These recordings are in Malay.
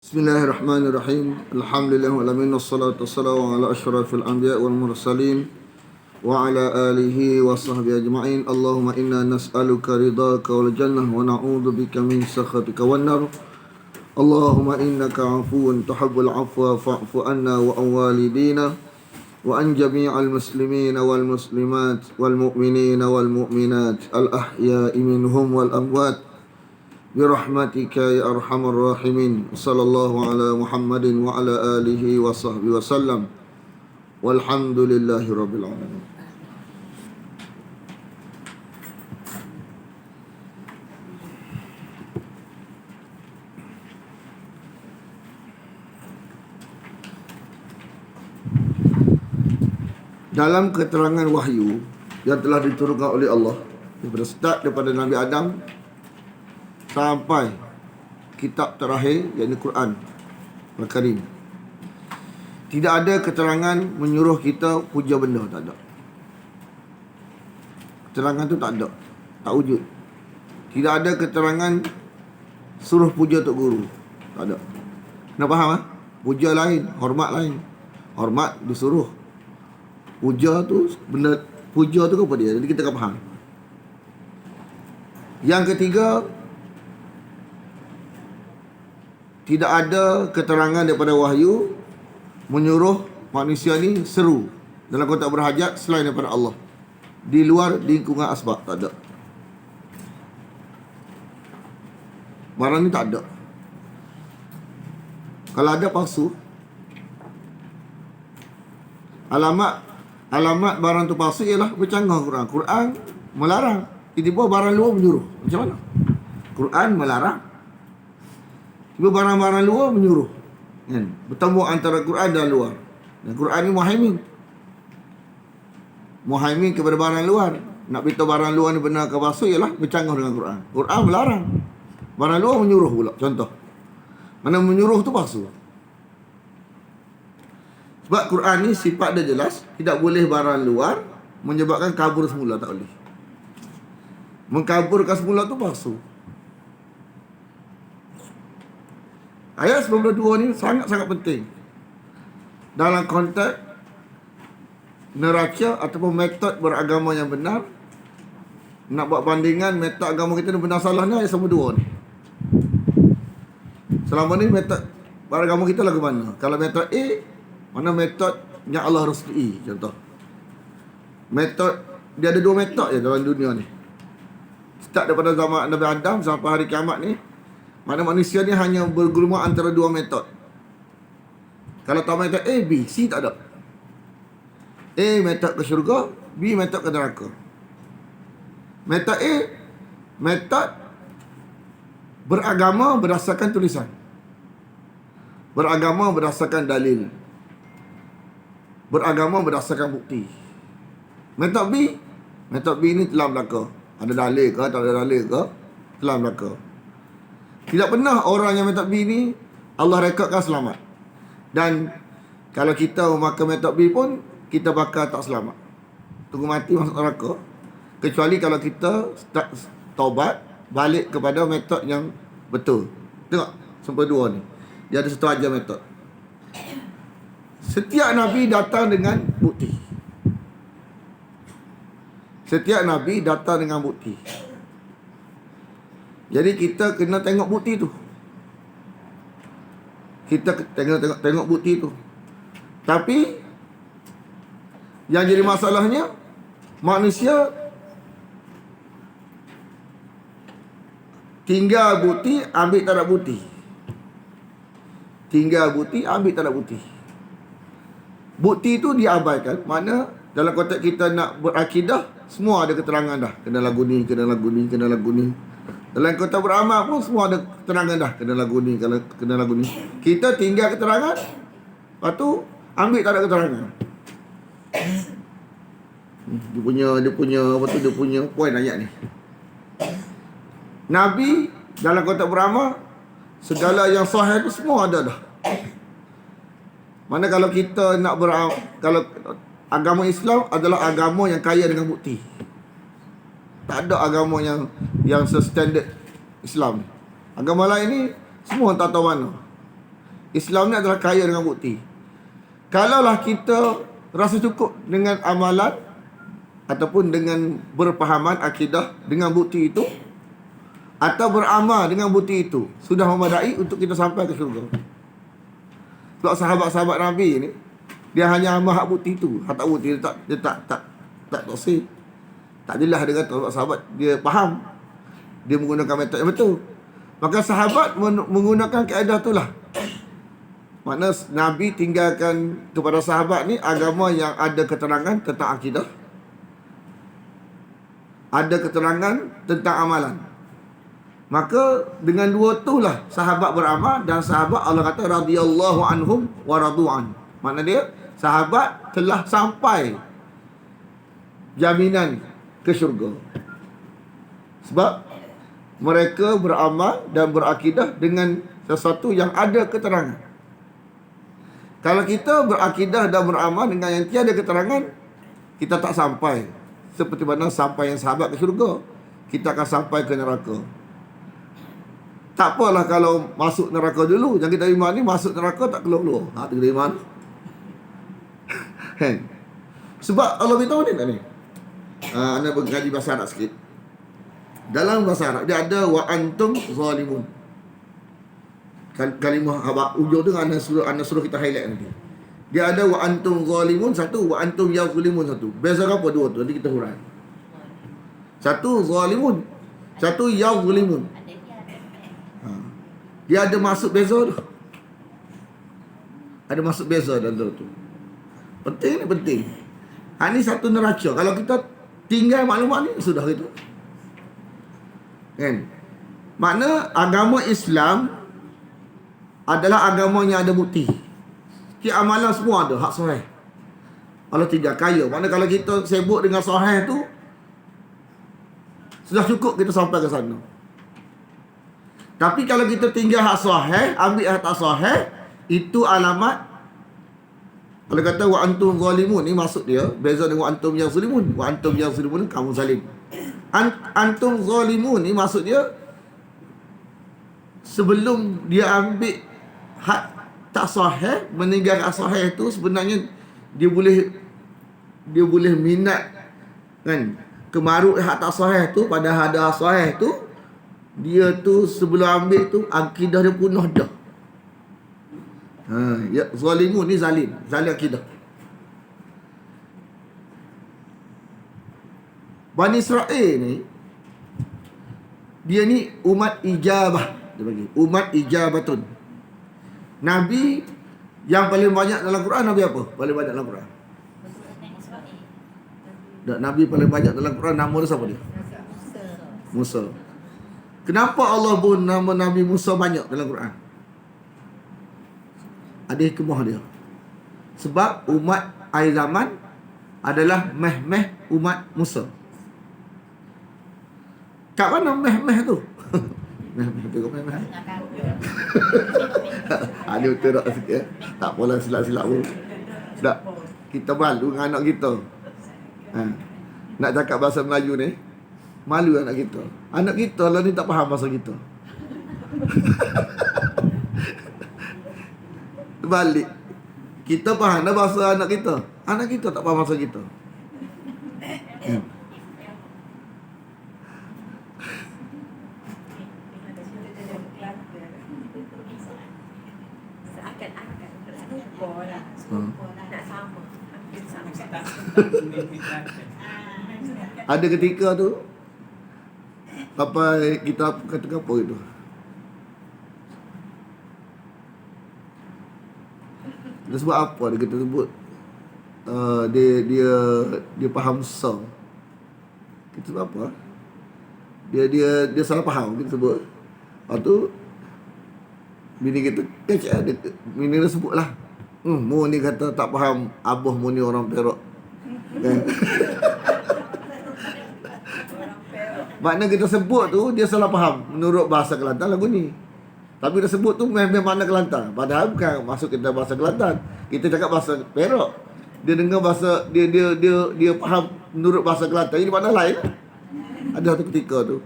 Bismillahirrahmanirrahim. Alhamdulillahirrahmanirrahim. Wassalatu wassalamu ala ashrafil anbiya wal mursalin wa ala alihi wa sahbihi ajma'in. Allahumma inna nas'aluka ridhaka wal jannah wa na'udzu bika min sakhatika wan nar. Allahumma innaka 'afuwun tuhibbul 'afwa fa'fu anna wa an walidina wa an jami'al muslimina wal muslimat wal mu'minina wal mu'minat al ahya'i minhum wal amwat birahmatika ya arhamar rahimin. Sallallahu ala Muhammadin wa ala alihi wa sahbihi wa sallam. Walhamdulillahi rabbil alamin. Dalam keterangan wahyu yang telah diturunkan oleh Allah daripada Nabi Adam sampai kitab terakhir, yakni Quran Al-Karim, tidak ada keterangan menyuruh kita puja benda, tak ada. Keterangan tu tak ada, tak wujud. Tidak ada keterangan suruh puja Tok Guru, tak ada. Nak faham ah? Puja lain, hormat lain. Hormat disuruh, puja tu benda, puja tu apa dia? Jadi kita akan faham. Yang ketiga, tidak ada keterangan daripada wahyu menyuruh manusia ni seru dalam konteks berhajat selain daripada Allah, di luar lingkungan asbab, tak ada. Barang ni tak ada. Kalau ada, palsu. Alamat barang tu palsu ialah bercanggah Quran. Quran melarang, tiba-tiba barang luar menyuruh. Macam mana? Quran melarang, tiba barang-barang luar menyuruh, kan? Bertemu antara Quran dan luar. Dan Quran ni muhaimin kepada barang luar. Nak beritahu barang luar ni benar ke palsu ialah bercanggah dengan Quran. Quran melarang, barang luar menyuruh pula. Contoh, mana menyuruh tu palsu. Sebab Quran ni sifat dia jelas, tidak boleh barang luar menyebabkan kabur semula, tak boleh. Mengkaburkan semula tu palsu. Ayat 92 ni sangat-sangat penting dalam konteks neraca ataupun metod beragama yang benar. Nak buat bandingan metod agama kita ni benar salah ni, ayat 92 ni. Selama ni metod beragama kita lagu mana? Kalau metod A, mana metod yang Allah restui? Contoh, metod, dia ada dua metod je dalam dunia ni. Start daripada zaman Nabi Adam sampai hari kiamat ni, mana manusia ni hanya bergulma antara dua metod. Kalau tahu metod A, B, C tak ada. A metod ke syurga, B metod ke neraka. Metod A, metod beragama berdasarkan tulisan, beragama berdasarkan dalil, beragama berdasarkan bukti. Metod B ni telah belaka. Ada dalil ke, tak ada dalil ke, telah belaka. Tidak pernah orang yang metod B ni Allah rekodkan selamat. Dan kalau kita memakai metod B pun, kita bakal tak selamat, tunggu mati masuk neraka. Kecuali kalau kita taubat, balik kepada metod yang betul. Tengok sampai dua ni, dia ada satu aja metod. Setiap Nabi datang dengan bukti. Setiap Nabi datang dengan bukti. Jadi kita kena tengok bukti tu. Kita tengok bukti tu. Tapi yang jadi masalahnya, manusia tinggal bukti, ambil tak ada bukti. Tinggal bukti, ambil tak ada bukti. Bukti tu diabaikan. Mana dalam konteks kita nak berakidah, semua ada keterangan dah. Kena lagu ni, kena lagu ni, kena lagu ni. Dalam konteks beramal pun semua ada keterangan dah. Kena lagu ni, kena lagu ni. Kita tinggal keterangan, lepas tu ambil tak ada keterangan. Dia punya poin ayat ni. Nabi dalam konteks beramal, segala yang sahih tu semua ada dah. Mana kalau kita nak beramal, kalau agama Islam adalah agama yang kaya dengan bukti. Tak ada agama yang se-standard Islam. Agama lain ni semua tak tahu mana. Islam ni adalah kaya dengan bukti. Kalaulah kita rasa cukup dengan amalan ataupun dengan berpahaman akidah dengan bukti itu, atau beramal dengan bukti itu, sudah memadai untuk kita sampai ke syurga. Sebab sahabat-sahabat Nabi ni, dia hanya amal hak bukti tu. Hak tak bukti dia tak toksik. Tak adalah dia kata sahabat dia faham. Dia menggunakan metod yang betul. Maka sahabat menggunakan kaedah itulah. Makna Nabi tinggalkan kepada sahabat ni agama yang ada keterangan tentang akidah, ada keterangan tentang amalan. Maka dengan dua itulah sahabat beramal, dan sahabat Allah kata radhiyallahu anhum wa radu'an. Makna dia sahabat telah sampai jaminan ke syurga. Sebab mereka beramal dan berakidah dengan sesuatu yang ada keterangan. Kalau kita berakidah dan beramal dengan yang tiada keterangan, kita tak sampai. Seperti mana sampai yang sahabat ke syurga, kita akan sampai ke neraka. Tak apalah kalau masuk neraka dulu. Yang kita iman ni masuk neraka tak keluar-keluar. Kita iman. Sebab Allah beritahu ni tak ni. Anda berkaji bahasa Arab sikit. Dalam bahasa Arab dia ada wa antum zalimun. Kalimah ujung tu anda suruh kita highlight nanti. Dia ada wa antum zalimun satu, wa antum yazlimun satu. Beza apa dua tu? Nanti kita hurai. Satu zalimun, satu yazlimun. Dia ada maksud beza tu. Ada maksud beza dalam tu. Penting ni penting. Ni satu neraca. Kalau kita tinggal maklumat ni sudah gitu. Kan? Makna agama Islam adalah agama yang ada bukti. Amalan semua ada hak sahih. Allah tidak kaya. Makna kalau kita sibuk dengan sahih tu, sudah cukup kita sampai ke sana. Tapi kalau kita tinggal hak sahih, ambil hak tak sahih, itu alamat. Kalau kata wa antum zalimun, ni maksud dia beza dengan wa antum yazlimun. Wa antum yazlimun kamu zalim. Antum zalimun ni maksud dia sebelum dia ambil hak tak sahih, meninggal hak sahih tu, sebenarnya dia boleh minat kan kemaruk hak tak sahih tu pada ada hak sahih tu. Dia tu sebelum ambil tu akidah dia punah dah. Ya, zalimun ni zalim akidah. Bani Israel ni, dia ni umat ijabah. Dia bagi umat ijabatun. Nabi yang paling banyak dalam Quran, Nabi apa? Paling banyak dalam Quran. Nabi paling banyak dalam Quran, nama dia siapa dia? Musa. Kenapa Allah pun nama Nabi Musa banyak dalam Quran? Ada hikmah dia. Sebab umat akhir zaman adalah meh-meh umat Musa. Kat mana meh-meh tu? Meh-meh tengok meh-meh. Ada betul tak sikit. Tak apalah silap-silap pun. Tak. Kita malu dengan anak kita. Nak cakap bahasa Melayu ni, malu anak kita. Anak kita lah ni tak faham bahasa kita. Balik. Kita faham dah bahasa anak kita. Anak kita tak faham bahasa kita. Ada ketika tu sampai kita kata apa itu, dia sebut apa, dia kata sebut dia faham sah. Kita sebut apa, dia salah faham kita sebut. Lepas tu bini kita bini dia sebut lah, mu ni kata tak faham, abah mu ni orang Perak kan. Makna kita sebut tu dia salah faham menurut bahasa Kelantan lagu ni. Tapi dia sebut tu memang makna Kelantan. Padahal bukan masuk kita bahasa Kelantan. Kita cakap bahasa Perak. Dia dengar bahasa dia faham menurut bahasa Kelantan. Ini makna lain. Ada satu ketika tu.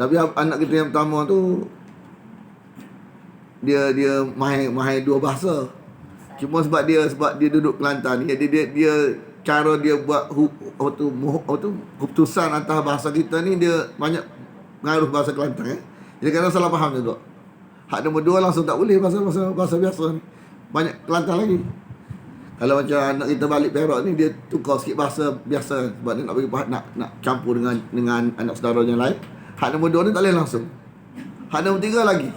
Tapi anak kita yang pertama tu dia mahir dua bahasa. Cuma sebab dia duduk Kelantan ni, dia cara dia buat keputusan antara bahasa kita ni, dia banyak pengaruh bahasa Kelantan. Jadi kadang salah faham juga. Hak nombor 2 langsung tak boleh bahasa biasa ni. Banyak Kelantan lagi. Kalau macam anak kita balik Perak ni, dia tukar sikit bahasa biasa sebab dia nak bagi nak campur dengan anak saudara yang lain. Hak nombor 2 ni tak boleh langsung. Hak nombor 3 lagi.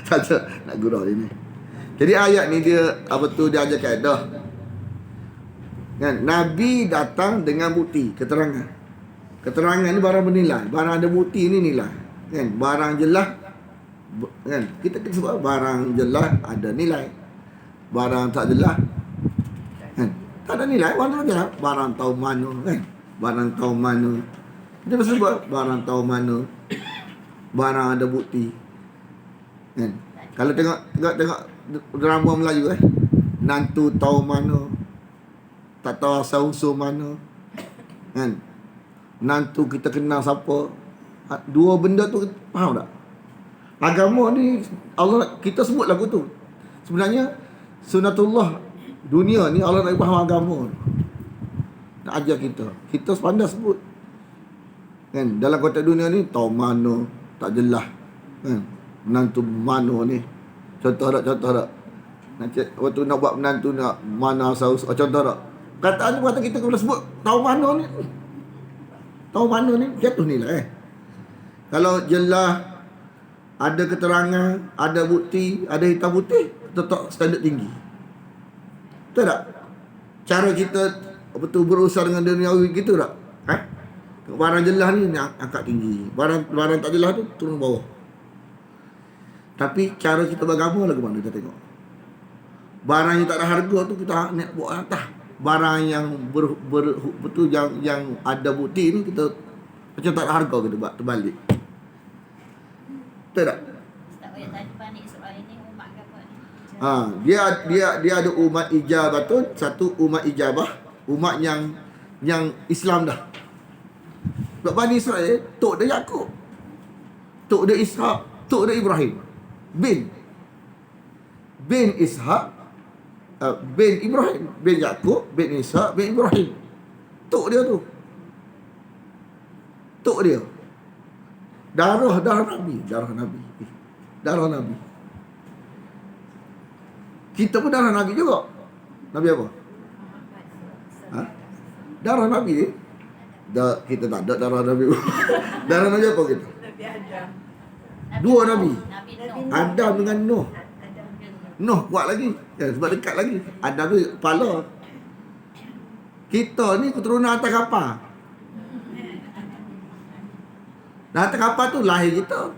Saja nak gurau ini. Jadi ayat ni dia dia ajar kaedah. Kan, Nabi datang dengan bukti, keterangan. Keterangan ni barang bernilai, barang ada bukti ni nilai. Kan, barang jelas, kan, kita sebut barang jelas ada nilai. Barang tak jelas, kan, tak ada nilai. Barang jelas, barang tahu mana, kan, barang tahu mana. Kita sebut barang tahu mana, barang ada bukti. Kan, kalau tengok drama Melayu, nantu tahu mana, tak tahu asal usul mana, kan, nantu kita kenal siapa. Dua benda tu faham tak? Agama ni Allah, kita sebut lagu tu. Sebenarnya sunatullah dunia ni Allah nak faham agama. Nak ajar kita. Kita sepandai sebut. Kan, dalam konteks dunia ni tahu mana tak jelas. Kan, menantu mana ni. Contoh tak? Waktu nak buat menantu nak mana asal usul. Contoh tak? Kataan tu kata kita kena sebut tahu mana ni. Tahu mana ni jatuh nilai. Kalau jelas, ada keterangan, ada bukti, ada hitam putih, tetap standard tinggi. Betul tak? Cara kita betul berusaha dengan duniawi gitu tak? Barang jelas ni angkat tinggi. Barang tak jelas tu turun bawah. Tapi cara kita beragama lah ke mana kita tengok. Barang yang tak ada harga tu kita nak buat atas. Barang yang betul yang ada bukti ni kita macam tak ada harga, kita buat terbalik. Betul tak? Ustaz boleh tanya panik soal ini, umat ke apa ni? Dia ada umat ijabah tu, satu umat ijabah, umat yang Islam dah. Sebab Bani Israel, tok dia Yaqub, tok dia Ishak, tok dia Ibrahim. Bin Ishak, bin Ibrahim, bin Yaqub, bin Ishak, bin Ibrahim. Tok dia tu. Tok dia. Darah Nabi. Kita pun darah Nabi juga. Nabi apa? Darah Nabi ni. Kita tak ada darah Nabi. Darah Nabi apa kita? Nabi Adam. Dua Nabi. Nabi Nuh. Adam dengan Nuh. Nuh kuat lagi. Sebab dekat lagi. Adam tu kepala. Kita ni keturunan atas kapal. Dan atas kapal tu lahir kita.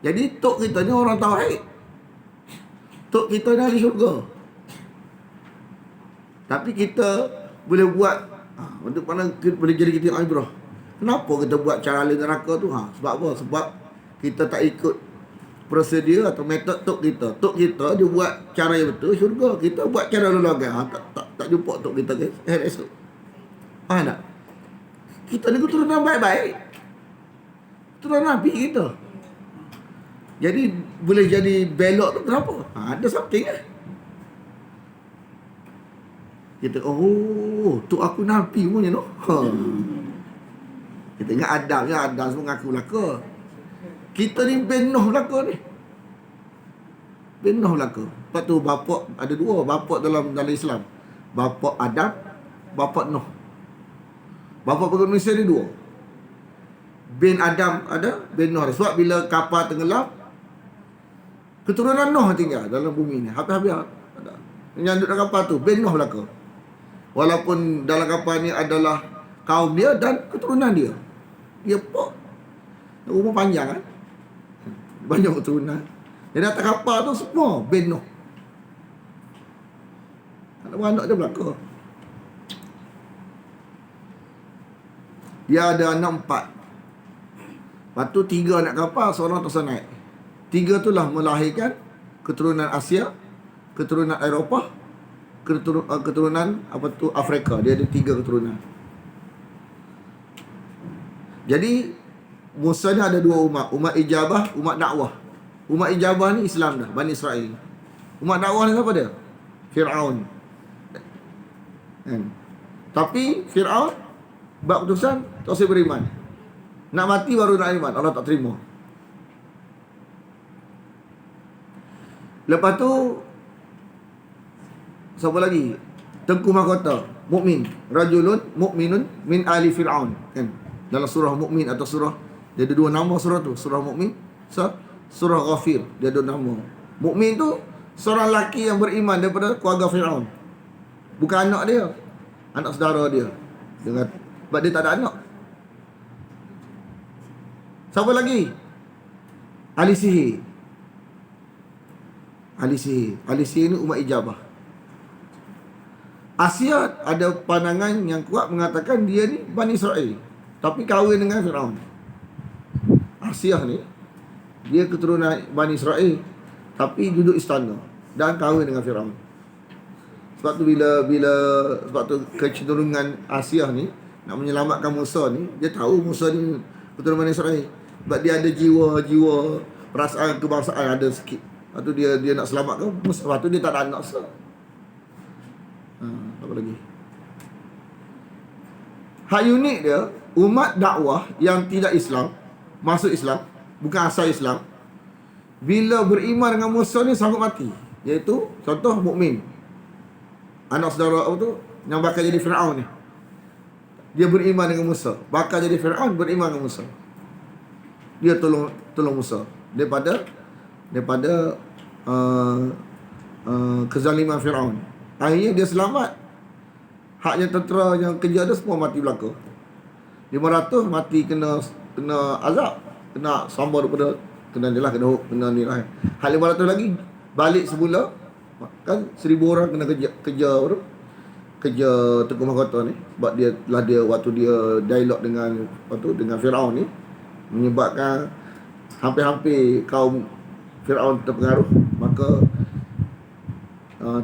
Jadi tok kita ni orang tauhid. Tok kita ni ahli syurga. Tapi kita boleh buat untuk mana boleh jadi kita yang ibrah. Kenapa kita buat cara ahli neraka tu? Sebab apa? Sebab kita tak ikut prosedur atau metod tok kita. Tok kita dia buat cara yang betul syurga. Kita buat cara lelaga. Tak jumpa tok kita guys. Esok. Faham tak? Kita ni keturunan baik-baik. Keturunan Nabi kita. Jadi boleh jadi belok tu kenapa? Ada something Kita tu aku Nabi punya no. Kita ingat Adam semua ngaku belaka. Kita ni bin Nuh belaka ni. Bin Nuh belaka. Lepas tu bapa ada dua bapa dalam Islam. Bapa Adam, bapa Nuh. Bapa manusia ni dua. Bin Adam ada, bin Nuh ada. Sebab bila kapal tenggelam, keturunan Nuh tinggal dalam bumi ni. Habis-habis ada. Yang duduk dalam kapal tu, bin Nuh belaka. Walaupun dalam kapal ni adalah kaum dia dan keturunan dia. Dia pok. Rumah panjang kan. Banyak keturunan. Jadi atas kapal tu semua bin Nuh. Anak-anak dia belaka. Dia ada anak 4. Lepas tu 3 anak kapal, seorang tak naik. 3 tu lah melahirkan keturunan Asia, keturunan Eropah, keturunan Afrika. Dia ada 3 keturunan. Jadi Musa ni ada dua umat. Umat ijabah, umat dakwah. Umat ijabah ni Islam dah, Bani Israel. Umat dakwah ni siapa dia? Fir'aun. Kan? Tapi Fir'aun buat keputusan tak usah beriman. Nak mati baru nak iman. Allah tak terima. Lepas tu siapa lagi? Tengku mahkota, mukmin, rajulun mukminun min ali Fir'aun, kan? Dalam surah Mukmin atau surah, dia ada dua nama surah tu, surah Mukmin, surah Ghafir, dia ada nama. Mukmin tu seorang lelaki yang beriman daripada keluarga Fir'aun. Bukan anak dia, anak saudara dia. Dengan sebab dia tak ada anak. Siapa lagi? Ahli sihir. Ahli sihir. Ahli sihir ni umat ijabah. Asia ada pandangan yang kuat mengatakan dia ni Bani Israel, tapi kahwin dengan Fir'aun. Asia ni dia keturunan Bani Israel, tapi duduk istana dan kahwin dengan Fir'aun. Sebab tu sebab tu kecenderungan Asia ni nak menyelamatkan Musa ni, dia tahu Musa ni keturunan Bani Israel. Sebab dia ada jiwa perasaan kebangsaan ada sikit. Lepas tu dia nak selamatkan Musa. Lepas tu dia tak ada anak Musa. Apa lagi? Hak unik dia, umat dakwah yang tidak Islam, masuk Islam, bukan asal Islam, bila beriman dengan Musa ni sanggup mati. Iaitu contoh mukmin, anak saudara apa tu yang bakal jadi Fir'aun ni, dia beriman dengan Musa, bakal jadi Fir'aun, beriman dengan Musa. Dia tolong Musa daripada kezaliman Fir'aun. Akhirnya dia selamat. Haknya tentera yang kerja dia semua mati belaka. 500 mati kena azab, kena sambar daripada kena ni lah, kena ni lah. Hak 500 lagi balik semula. Kan 1000 orang kena kerja Tengku Mahkota ni, sebab dia waktu dia dialog dengan Fir'aun ni menyebabkan hampir-hampir kaum Fir'aun terpengaruh. Maka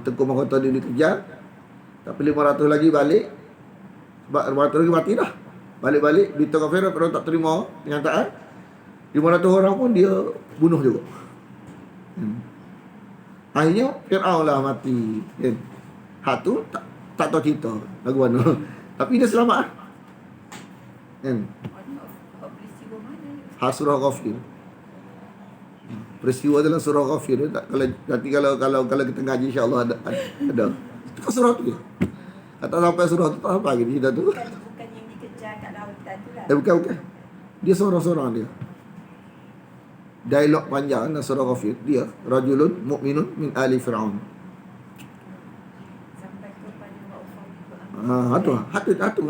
Tengku Mahkota dia dikejar. Tapi 500 lagi balik. Sebab 500 lagi mati dah. Balik-balik beritahu Fir'aun, Fir'aun tak terima kenyataan. 500 orang pun dia bunuh juga. Akhirnya Fir'aun lah mati, kan? Hak tu tak tahu cerita lagu mana. Tapi dia selamat, kan? Peristiwa mana? Hak surah Ghafir. Peristiwa dalam surah Ghafir. Nanti kalau kita ngaji, insya-Allah ada. Itu surah tu je. Tak sampai surah tu, tak sampai lagi cerita tu. Bukan yang dikejar kat lautan tu lah. Bukan. Dia seorang-seorang dia. Dialog panjang dalam surah Ghafir. Dia rajulun mukminun min ali Fir'aun. Sampai kepada Wa'ufah. Hatu.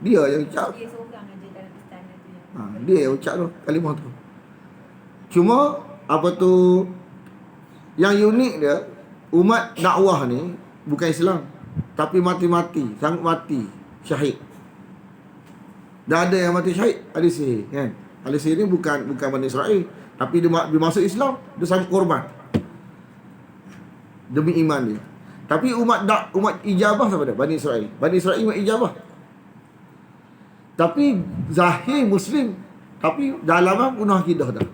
Dia yang ucap. Dia seorang aja dalam istana tu yang. Dia yang ucap tu kalimah tu. Cuma apa tu yang unik dia, umat dakwah ni bukan Islam, tapi mati-mati, sanggup mati syahid. Dah ada yang mati syahid, ahli sihir, kan? Ahli sihir ni bukan Bani Israel, tapi dia masuk Islam, dia sanggup korban demi iman dia. Tapi umat ijabah siapa dia? Bani Israel. Bani Israel umat ijabah. Tapi zahir Muslim, tapi dalaman penuh akidah dah.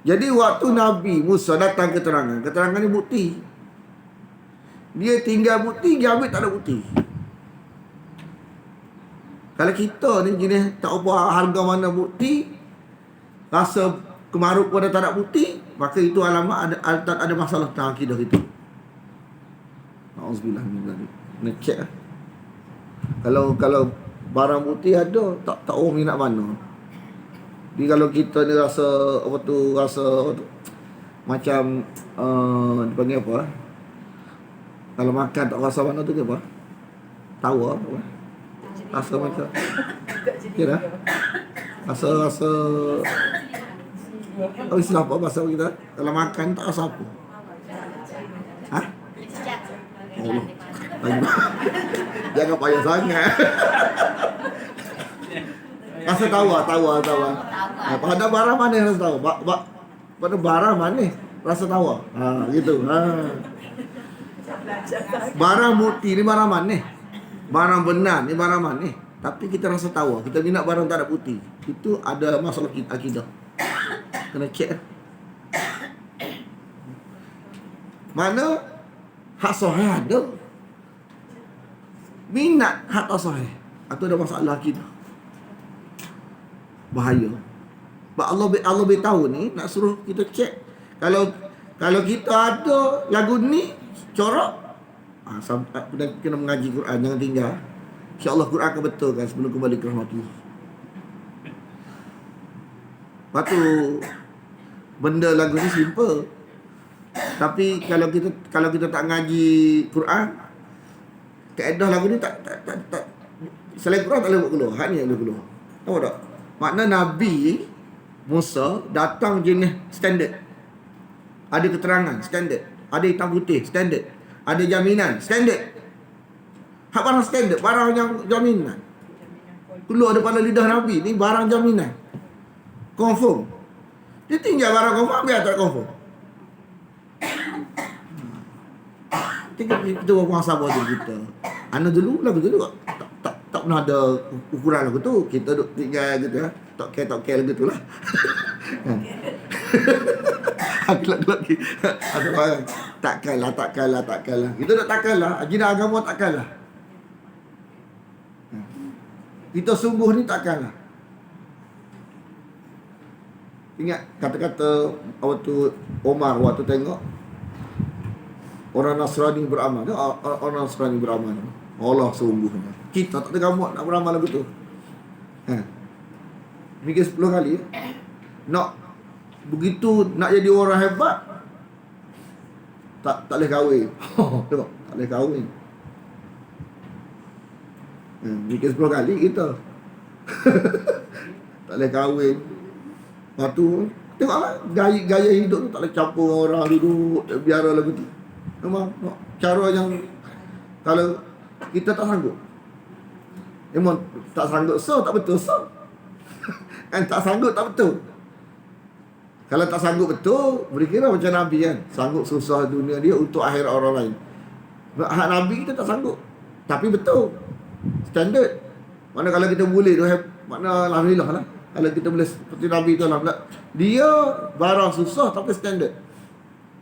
Jadi waktu Nabi Musa datang keterangan ni bukti. Dia tinggal bukti, dia ambil tak ada bukti. Kalau kita ni jenis tak apa harga mana bukti, rasa kemaruk pada tak ada bukti, maka itu alamat ada masalah tentang akidah kita. Auzubillah min dzalik. Nak check lah. Kalau barang bukti ada, tak orang minat mana. Jadi kalau kita ni rasa macam dipanggil apa? Kalau makan tak rasa mana tu ke apa? Tahu apa? Rasa macam kira rasa istilah apa bahasa kita? Kalau makan tak rasa apa? Allah. Jangan payah sangat. Rasa tawa. Pada barang mana rasa tawa? Pada barang mana rasa tawa? Gitu. Barang bukti ni barang mana? Barang benar ni barang mana? Tapi kita rasa tahu, kita minat barang tak ada putih. Itu ada masalah akidah. Kena check. Mana hak sahih ada. Minat hak tak sahih. Atau ada masalah akidah. Bahaya. Sebab Allah beritahu ni, nak suruh kita check. Kalau kita ada lagu ni, corak. Kena mengaji Quran, jangan tinggal. InsyaAllah Quran akan betulkan sebelum kembali ke rahmatullah. Lepas tu, benda lagu ni simple. Tapi kalau kita tak ngaji Quran, kaedah lagu ni tak selain Quran tak boleh buat keluar. Hak ni yang boleh keluar. Tahu tak? Makna Nabi Musa datang jenis standard. Ada keterangan standard. Ada hitam putih standard. Ada jaminan standard. Hak barang standard, barang yang jaminan. Keluar daripada lidah Nabi ni barang jaminan. Confirm. Dia tinggal barang confirm, biar tak confirm. Kita orang sabar dulu kita. Ana dulu lagu tu tak pernah ada ukuran lagu tu. Kita duk tinggal gitu ya. Tak care lagu tu lah. Lagi. Takkanlah. Kita nak takkanlah. Agenda agama takkanlah. Kita sungguh ni takkanlah. Ingat kata-kata waktu Omar waktu tengok orang Nasrani beramal. Orang Nasrani beramal. Allah sungguhnya. Kita tak ada gamuk nak beramal lagu tu. Mikir 10 kali. Nak begitu nak jadi orang hebat, tak boleh kahwin. Tengok, tak boleh kahwin. Mikir 10 kali kita. Tak boleh kahwin. Lepas tu tengoklah gaya hidup tu tak boleh campur orang duduk biara lagu tu. Memang cara yang kalau kita tak sanggup. Memang tak sanggup tak betul kan tak sanggup tak betul. Kalau tak sanggup betul, berkira macam Nabi kan. Sanggup susah dunia dia untuk akhirat orang lain. Hak Nabi kita tak sanggup. Tapi betul. Standard. Mana kalau kita boleh tu, makna alhamdulillah lah. Kalau kita boleh seperti Nabi tu, alhamdulillah. Dia barang susah tapi standard.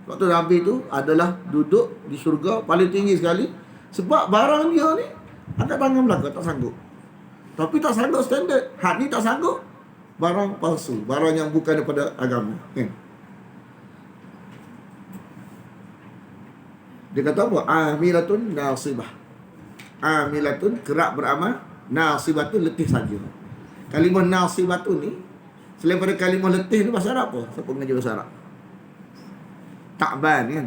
Sebab tu Nabi tu adalah duduk di syurga paling tinggi sekali. Sebab barang dia ni angkat tangan belakang, tak sanggup. Tapi tak sanggup standard. Hak ni tak sanggup. Barang palsu, barang yang bukan daripada agama. Dia kata apa? Amilatun nasibah. Amilatun, kerak beramal. Nasibatun, letih saja. Kalimah nasibatun ni, selain pada kalimah letih ni bahasa Arab apa? Siapa mengajar bahasa Arab? Ta'ban kan?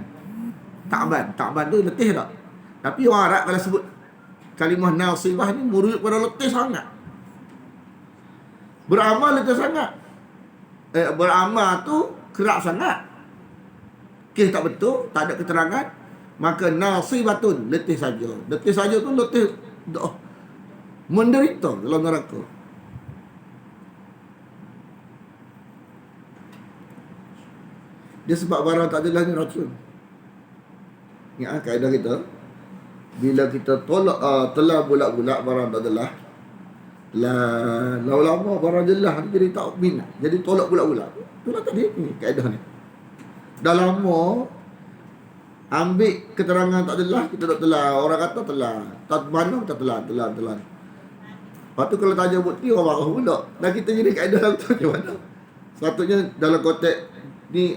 Ta'ban tu letih tak? Tapi orang Arab kalau sebut kalimah nasibah ni merujuk pada letih sangat. Beramal letih sangat. Beramal tu kerak sangat. Kes tak betul, tak ada keterangan, maka nasibatun, letih saja. Letih saja tu letih menderita dalam neraka. Dia sebab barang tak adalah ni racun. Ingat kaedah kita, bila kita tolak telah bulat-bulat barang tak adalah, lama barang jelas jadi tak minat, jadi tolak bulat-bulat. Itulah tadi ni kaedah ni. Dah lama ambil keterangan tak adalah, kita tak telah. Orang kata telah, tak mana kita telah. Lepas tu kalau tanya bukti, orang marah pula. Dan kita jadi kaedah tu macam mana? Sepatutnya dalam konteks ni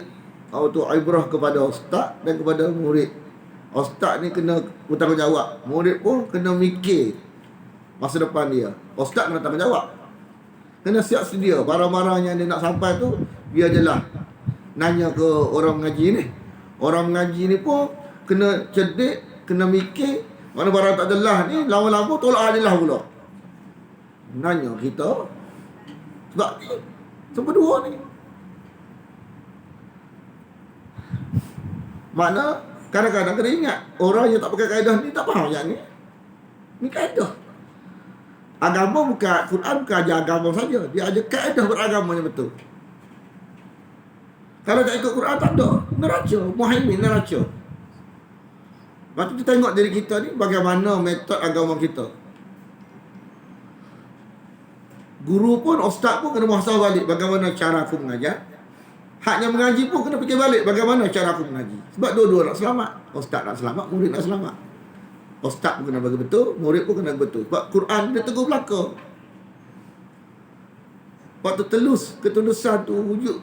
auto ibrah kepada ustaz dan kepada murid. Ustaz ni kena bertanggungjawab, murid pun kena mikir masa depan dia. Ustaz kena tanggungjawab, kena siap sedia barang-barang yang dia nak sampai tu. Biar jelas nanya ke orang mengaji ni. Orang mengaji ni pun kena cerdik, kena mikir. Mana barang tak jelas ni, lama-lama tolak adilah pula. Nanya kita sebab ni sebab dua ni. Mana kadang-kadang kena ingat, orang yang tak pakai kaedah ni tak faham yang ni. Ni kaedah. Agama bukan, Quran bukan ajar agama saja, dia ajar kaedah beragama yang betul. Kalau tak ikut Quran tak ada, neraca, muhaimin neraca. Lepas tu kita tengok diri kita ni, bagaimana metod agama kita. Guru pun, ustaz pun kena muhasabah balik bagaimana cara aku mengajar. Hak yang mengaji pun kena fikir balik bagaimana cara aku mengaji. Sebab dua-dua nak selamat. Ustaz nak selamat, murid nak selamat. Ustaz pun kena bagi betul, murid pun kena betul. Sebab Quran dia tegur belaka. Waktu ketulusan tu wujud.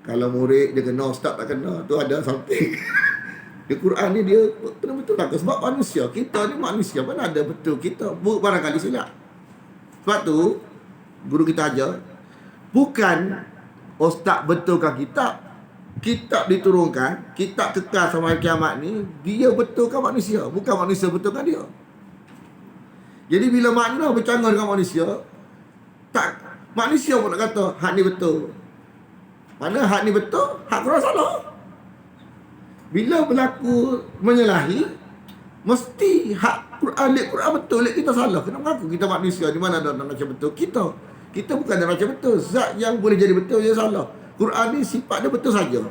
Kalau murid dia kena, ustaz tak kena, tu ada something. Di Quran ni dia betul-betul belaka. Sebab manusia, kita ni manusia, mana ada betul kita barangkali silap. Sebab tu guru kita ajar, bukan ustaz betulkan kitab. Kitab diturunkan, kitab kekal sampai kiamat ni, dia betulkan manusia, bukan manusia betulkan dia. Jadi bila makna bercanggah dengan manusia, tak, manusia pun nak kata hak ni betul. Mana hak ni betul, hak korang salah. Bila berlaku menyalahi, mesti hak Quran, lek Quran betul, lek kita salah. Kena mengaku kita manusia, di mana ada macam betul. Kita bukan ada macam betul. Zat yang boleh jadi betul, dia salah. Quran ni sifat dia betul saja.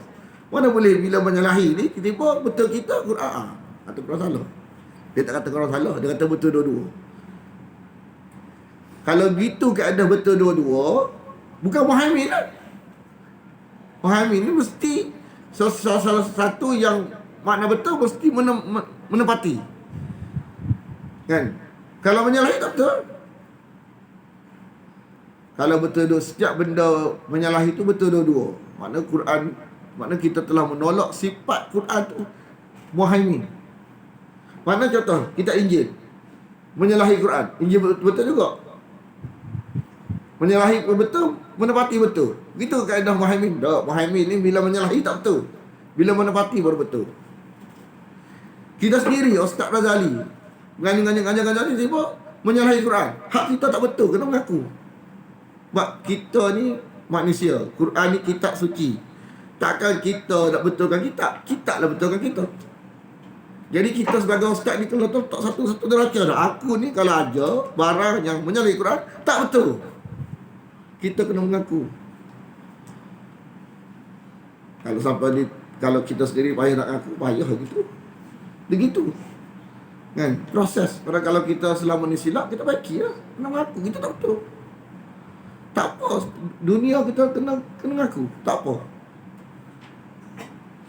Mana boleh bila menyalahi ni, tiba-tiba betul kita, Quran. Atau korang salah. Dia tak kata korang salah, dia kata betul dua-dua. Kalau gitu keadaan betul dua-dua, bukan Muhammad lah. Muhammad ni mesti salah satu yang makna betul mesti menepati. Kan? Kalau menyalahi tak betul. Kalau betul dua, setiap benda menyalahi itu betul dua-dua. Makna Quran, makna kita telah menolak sifat Quran tu Muhammad. Mana contoh, kita Injil menyalahi Quran. Injil betul juga. Menyalahi betul, menepati betul. Begitu kaedah Muhammad. Tak, Muhammad ni bila menyalahi tak betul. Bila menepati baru betul. Kita sendiri, Ustaz Razali, ngajar-ngajar tiba menyalahi Quran. Hak kita tak betul, kena mengaku. Sebab kita ni manusia. Quran ni kitab suci. Takkan kita nak betulkan kitab. Kitab lah betulkan kita. Jadi kita sebagai ustaz ni kalau tak satu-satu neraca dah. Aku ni kalau ajar barang yang menyalahi Quran, tak betul. Kita kena mengaku. Kalau sampai ni, kalau kita sendiri payah nak mengaku, payah gitu. Begitu. Kan? Proses. Padahal kalau kita selama ni silap, kita baiki lah. Kena mengaku. Kita tak betul. Tak apa. Dunia kita kena mengaku. Tak apa.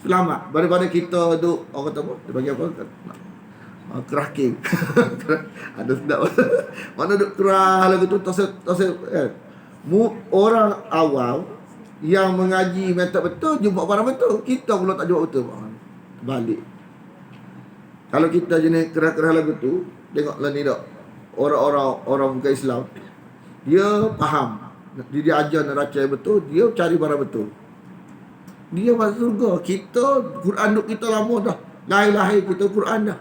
Selamat. Daripada kita duduk, orang kata apa? Dia bagi apa? Cracking. Ada sedap. Mana duduk kerah lagu tu, tosel kan? Orang awam yang mengaji metod betul, jumpa barang betul. Kita pula tak jumpa betul. Balik. Kalau kita jenis kerah-kerah lagu tu, tengoklah ni tak. Orang bukan Islam, dia faham. Dia ajar neraca yang betul, dia cari barang betul. Dia masuk surga. Kita, Quran duk kita lama dah. Lahir-lahir kita Quran dah.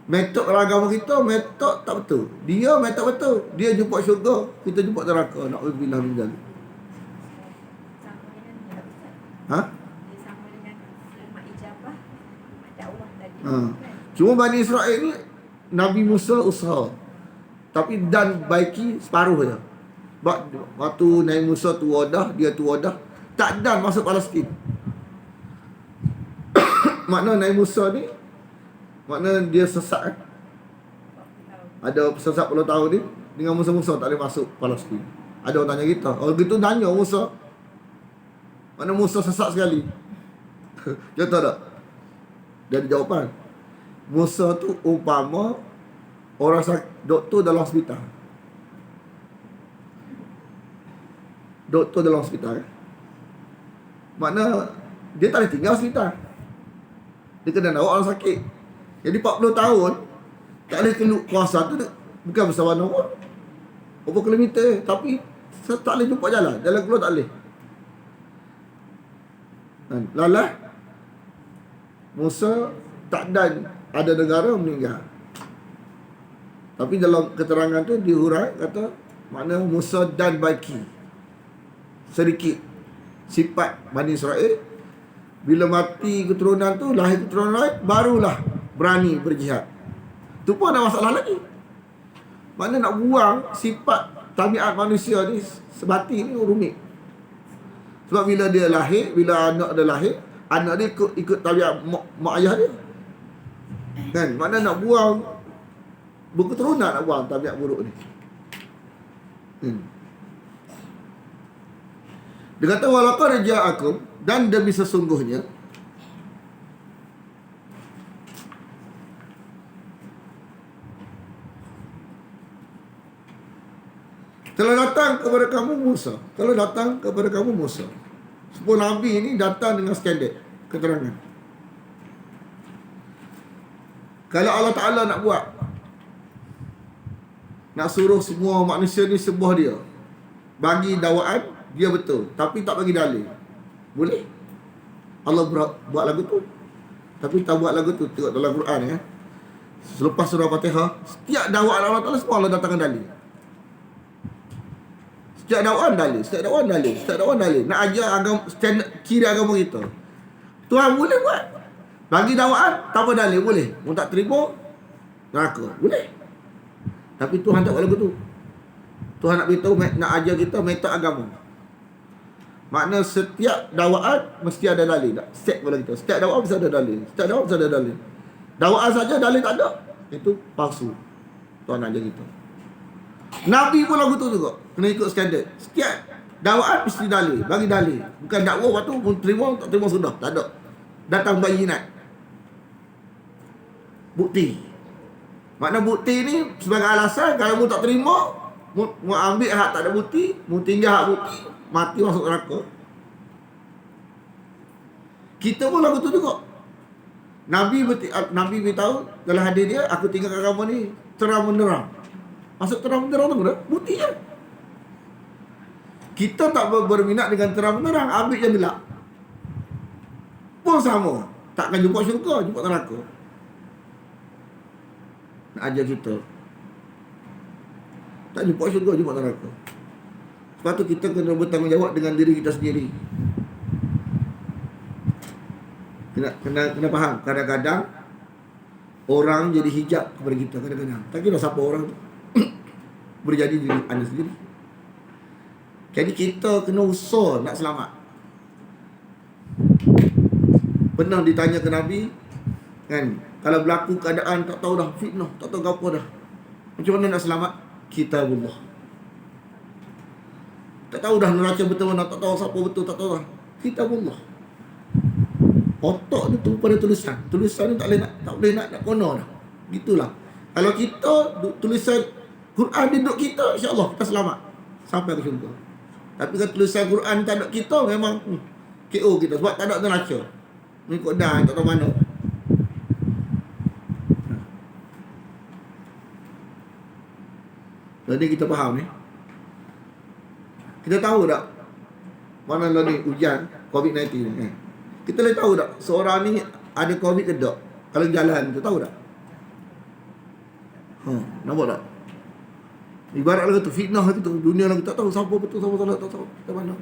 Metod agama kita, metod tak betul. Dia metod betul. Dia jumpa syurga, kita jumpa neraka. Na'udzubillah min dzalik. Sama dengan dia, Ustaz. Ha? Dia sama dengan kalimat ijabah, kalimat dakwah tadi. Ha. Cuma Bani Israel ni, Nabi Musa usaha. Tapi dan baiki separuh je. Sebab waktu Nabi Musa tu wadah, dia tu wadah, tak dan masuk Palestin. Makna Nabi Musa ni, makna dia sesat kan? Ada sesat 10 tahun ni, dengan Musa tak boleh masuk Palestin. Ada orang tanya kita, oh gitu tanya Musa. Mana Musa sesat sekali. Contoh tak? Dia ada jawapan. Musa tu umpama orang doktor dalam hospital. Doktor dalam hospital kan? Makna dia tak boleh tinggal hospital. Dia kena rawat orang sakit. Jadi 40 tahun tak boleh kuasa tu bukan bersama pun. Berapa kilometer, tapi tak boleh jumpa jalan. Jalan keluar tak boleh. Lalah Musa tak dan ada negara meninggal. Tapi dalam keterangan tu dihurai kata makna Musa dan baiki. Sedikit sifat Bani Israel. Bila mati keturunan tu, lahir keturunan lain, barulah berani berjihad. Tu pun ada masalah lagi. Mana nak buang sifat tabiat manusia ni, sebati ni rumit. Sebab bila dia lahir, bila anak dia lahir, anak dia ikut tabiat mak ayah dia. Kan? Mana nak buang berketurunan nak buang tabiat buruk ni. Dia kata walaqad ja'akum, dan demi sesungguhnya telah datang kepada kamu Musa. Telah datang kepada kamu Musa. Sepuluh Nabi ini datang dengan standard keterangan. Kalau Allah Ta'ala nak buat, nak suruh semua manusia ni sembah dia, bagi dakwaan, dia betul, tapi tak bagi dalil, boleh? Allah buat lagu tu, tapi tak buat lagu tu. Tengok dalam Quran ya, selepas surah Fatihah, setiap dakwaan Allah Ta'ala semua Allah datangkan dalil. Setiap dakwaan dalil, setiap dakwaan dalil, setiap dakwaan dalil. Nak ajar agama, standard kira agama kita. Tuhan boleh buat. Bagi dakwaan, tanpa dalil boleh. Orang tak terima, neraka. Boleh. Tapi Tuhan tak buat lagu tu. Tuhan nak beritahu, nak ajar kita metod agama. Makna setiap dakwaan mesti ada dalil. Set kepada kita. Setiap dakwaan mesti ada dalil. Setiap dakwaan mesti ada dalil. Dakwaan saja dalil tak ada, itu palsu. Tuhan nak ajar kita. Nabi pun lagu tu juga. Kena ikut standard. Setiap dakwaan mesti dalil. Bagi dalil. Bukan dakwah lepas tu pun terima, tak terima sudah. Tak ada. Datang bayinat. Bukti. Makna bukti ni sebagai alasan, kalau mu tak terima, mu ambil hak tak ada bukti, mu tinggal hak bukti, mati masuk neraka. Kita pun lagu tu juga. Nabi beritahu dalam hadis dia, aku tinggalkan agama ni terang menerang. Masuk terang menerang tu dah bukti je. Kita tak berminat dengan terang menerang, ambil yang gelap pun sama. Takkan jumpa syurga, jumpa neraka. Nak ajar kita, tak jumpa syurga, jumpa neraka. Sebab tu kita kena bertanggungjawab dengan diri kita sendiri. Kena faham, kadang-kadang orang jadi hijab kepada kita. Kadang-kadang tak kira siapa orang tu, boleh jadi diri anda sendiri. Jadi kita kena usaha nak selamat. Pernah ditanya ke Nabi kan, kalau berlaku keadaan tak tahu dah, fitnah, tak tahu apa dah, macam mana nak selamat? Kitabullah. Tak tahu dah neraca betul mana, tak tahu siapa betul, tak tahu dah. Kitabullah. Otak tu pada tulisan. Tulisan ni tak boleh nak kono dah. Gitulah. Kalau kita tulisan Quran di duduk kita, insya-Allah kita selamat sampai ke syurga. Tapi kalau tulisan Quran tak ada kita, memang KO kita sebab tak ada neraca. Mengikut dah tak tahu mana. Jadi kita faham ni. Kita tahu tak mana lah ni ujian COVID-19 ni. Kita boleh tahu tak seorang ni ada COVID ke tak? Kalau jalan tu tahu tak? Nampak tak? Ibarat lagu tu fitnah tu, dunia lagu tak tahu siapa betul siapa salah, tak tahu kita mana.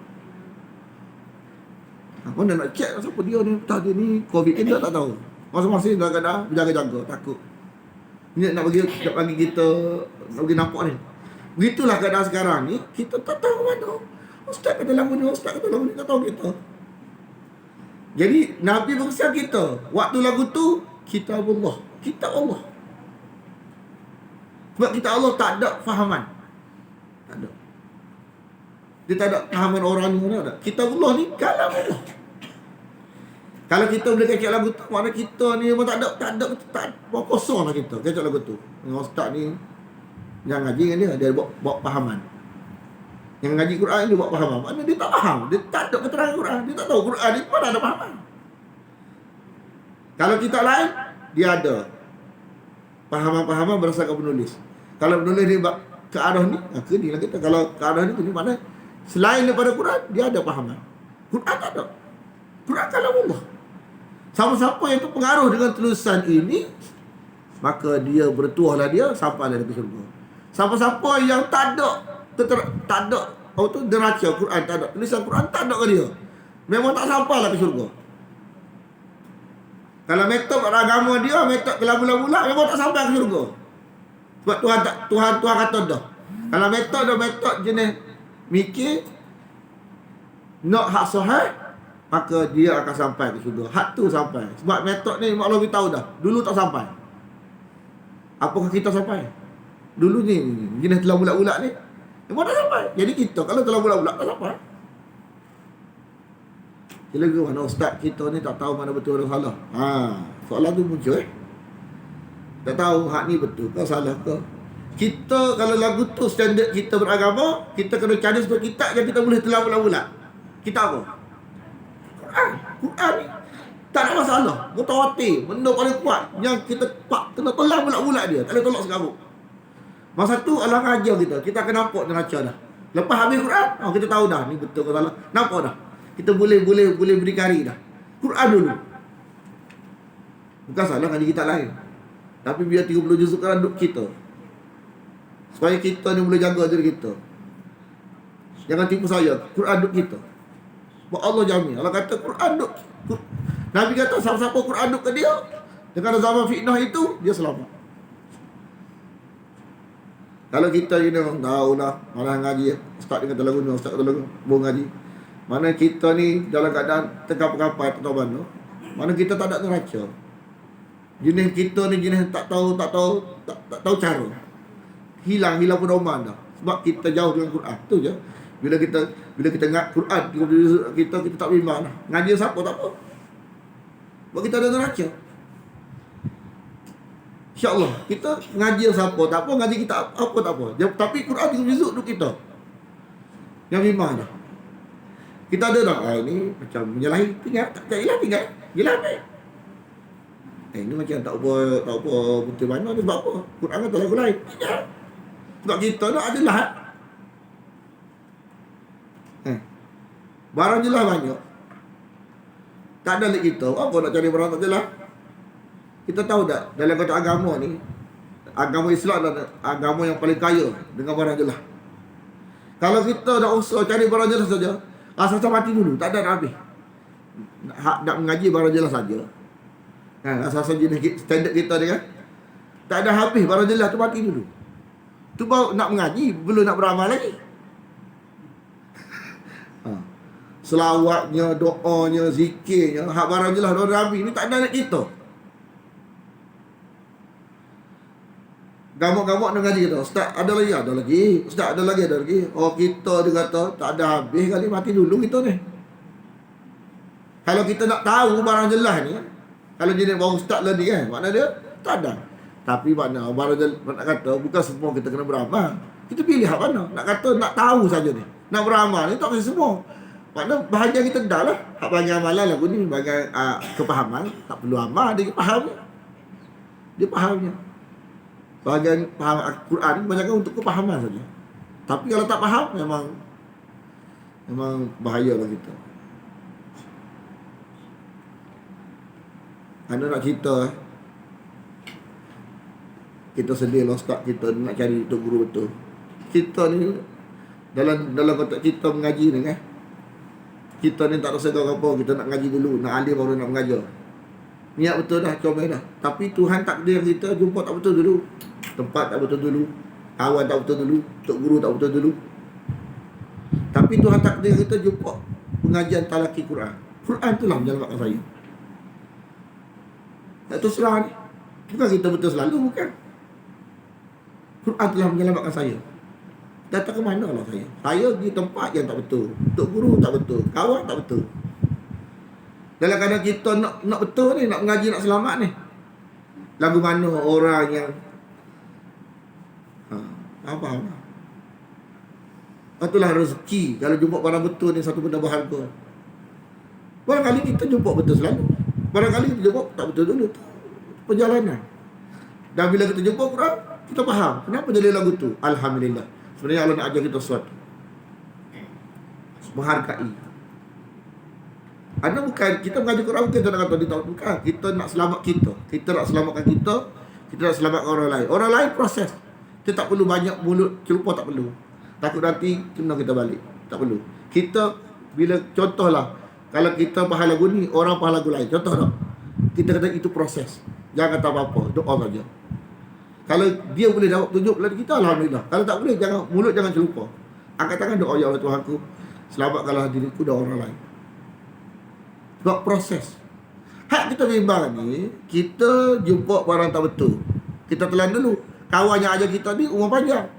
Mana nak check siapa dia ni, entah dia ni COVID ke tak tahu. Masing-masing kadang-kadang berjaga-jaga, takut. Ni nak bagi kita nak bagi nampak ni. Begitulah keadaan sekarang ni, kita tak tahu mana. Ustaz kata lagu ni, ustaz kata lagu ni, tak tahu kita. Jadi Nabi berkesan kita, waktu lagu tu kitabullah, kitab Allah. Sebab kitab Allah tak ada fahaman. Tak ada. Dia tak ada fahaman orang ni mana ada. Kitabullah ni kalam Allah. Kalau kita boleh kecek lagu tu, mana kita ni memang tak ada kosong lah kita kecek lagu tu. Dengan ustaz ni yang ngaji dengan dia bawa fahaman. Yang ngaji Quran dia buat faham. Maknanya dia tak faham. Dia tak ada keterangan Quran. Dia tak tahu Quran ni mana ada fahaman. Kalau kitab lain, dia ada fahaman-fahaman berdasarkan penulis. Kalau penulis dia ke arah ni, ke ni lah kita. Kalau ke arah ni, ke ni mana? Selain daripada Quran, dia ada fahaman. Quran tak ada. Quran kalam Allah. Siapa-siapa yang terpengaruh dengan tulisan ini, maka dia bertuahlah dia sampai dari syurga. Siapa-siapa yang tak ada neraca Quran, tak ada tulisan Quran, tak ada ke dia, memang tak sampailah ke syurga. Kalau metod agama dia, metod kelabula-bula, memang tak sampai ke syurga. Sebab Tuhan kata dah. Kalau metod jenis mikir nak hak sahih, maka dia akan sampai ke syurga. Hak tu sampai. Sebab metod ni Allah beritahu dah, dulu tak sampai. Apakah kita sampai? Dulu ni jenis telah bulat-bulat ni memang dah sampai. Jadi kita kalau telah bulat-bulat tak sampai. Bila ke mana ustaz kita ni tak tahu mana betul dan salah. Soalan tu muncul tak tahu hak ni betul ke salah ke. Kita kalau lagu tu standard kita beragama, kita kena cari satu kitab yang kita boleh telah bulat-bulat. Kitab apa? Quran ni tak ada masalah. Mutawatir, benda paling kuat yang kita kena telah bulat-bulat dia. Tak boleh tolak sekarang. Masa tu Allah ajar kita akan nampak neraca dah. Lepas habis Quran, kita tahu dah ni betul ke salah. Nampak dah. Kita boleh berdikari dah. Quran dulu. Bukan salah ngaji kitab lain. Tapi biar 30 juz Quran duduk kita. Supaya kita ni boleh jaga diri kita. Jangan tipu saya. Quran duduk kita. Sebab Allah jamin. Allah kata Quran duduk. Nabi kata siapa-siapa Quran duduk ke dia, dengan zaman fitnah itu, dia selamat. Kalau kita ni tahu lah, malah ngaji, ustaz dengan telah guna, ustaz telah guna ngaji. Mana kita ni dalam keadaan terkapai-kapai, tak tahu mana. Mana kita tak ada neraca. Jenis kita ni jenis tak tahu cara. Hilang pedoman dah. Sebab kita jauh dengan Quran. Tu je. Bila kita ingat Quran, kita tak bimbang dah. Ngaji siapa tak apa. Sebab kita ada neraca. InsyaAllah kita ngaji siapa tak apa, ngaji kita apa tak apa. Tapi Quran 30 juz untuk kita. Yang bimbang dah. Kita ada dah, ini macam menyalahi, tinggal, tak hilang, tinggal. Hilang ni. Ini macam tak apa betul mana ni sebab apa? Quran kata lagu lain. Tinggal. Sebab kita dah ada lahat. Barang jelas banyak. Tak ada lagi kita. Apa nak cari barang tak jelas? Kita tahu tak, dalam konteks agama ni, agama Islam adalah agama yang paling kaya dengan barang jelas. Kalau kita dah usaha cari barang jelas saja, asal mati dulu, tak ada nak habis. Nak mengaji barang jelas saja. Asal jenis standard kita ni kan, tak ada habis barang jelas tu mati dulu. Tu baru nak mengaji, belum nak beramal lagi. Selawatnya, doanya, zikirnya, hak barang jelas dah habis. Ni tak ada nak kita. Gamuk-gamuk nak ngaji kita. Ustaz ada lagi. Ustaz ada lagi. Oh kita dia kata tak ada habis kali, mati dulu kita ni. Kalau kita nak tahu barang jelas ni, kalau jenis baru ustaz lah ni kan, makna dia tak ada. Tapi makna barang jelas, nak kata bukan semua kita kena beramal. Kita pilih hak mana. Nak kata nak tahu saja ni. Nak beramal ni tak mesti semua. Makna bahagian kita dah lah. Hak bahagian amalan lagu ni, bahagian kepahaman. Tak perlu amal, dia faham. Dia fahamnya. Bahagian faham Al-Quran ni kebanyakan untuk kepahaman saja. Tapi kalau tak faham, memang bahaya bagi kita. Anda nak cerita, kita sedih lah ustaz kita nak cari untuk guru betul. Kita ni dalam konteks kita mengaji ni kan, kita ni tak rasa apa, kita nak ngaji dulu, nak alim baru nak mengajar. Niat betul dah, comel dah. Tapi Tuhan takdir kita jumpa tak betul dulu. Tempat tak betul dulu. Kawan tak betul dulu. Tok guru tak betul dulu. Tapi Tuhan takdir kita jumpa pengajian talaki Quran. Quran tu lah menyelamatkan saya. Tak tu serah ni. Bukan kita betul selalu, bukan. Quran telah menyelamatkan saya. Datang ke mana lah saya? Saya di tempat yang tak betul. Tok guru tak betul. Kawan tak betul. Dalam keadaan kita nak betul ni, nak mengaji, nak selamat ni, lagu mana orang yang apa? Itulah rezeki. Kalau jumpa barang betul ni satu benda berharga. Barangkali kita jumpa betul selalu. Barangkali kita jumpa tak betul dulu. Perjalanan. Dan bila kita jumpa Quran, kita faham kenapa jadi lagu tu. Alhamdulillah. Sebenarnya Allah nak ajar kita sesuatu. Menghargai. Anda bukan, kita mengaji Quran bukan kita nak kata dia tahu, bukan. Kita nak selamat kita. Kita nak selamatkan kita. Kita nak selamatkan orang lain. Orang lain proses. Kita tak perlu banyak mulut celupa, tak perlu. Takut nanti kena kita balik. Tak perlu. Kita bila contohlah, kalau kita faham lagu ni, orang faham lagu lain. Contoh tak? Kita kata itu proses. Jangan kata apa-apa, doa saja. Kalau dia boleh dapat tunjuk kepada kita, alhamdulillah. Kalau tak boleh, jangan mulut jangan celupa. Angkat tangan doa, ya Allah Tuhanku, selamatkanlah diriku dan orang lain. Sebab proses. Hak kita bimbang ni, kita jumpa barang tak betul, kita telan dulu. Kawan yang ajar kita ni umur panjang.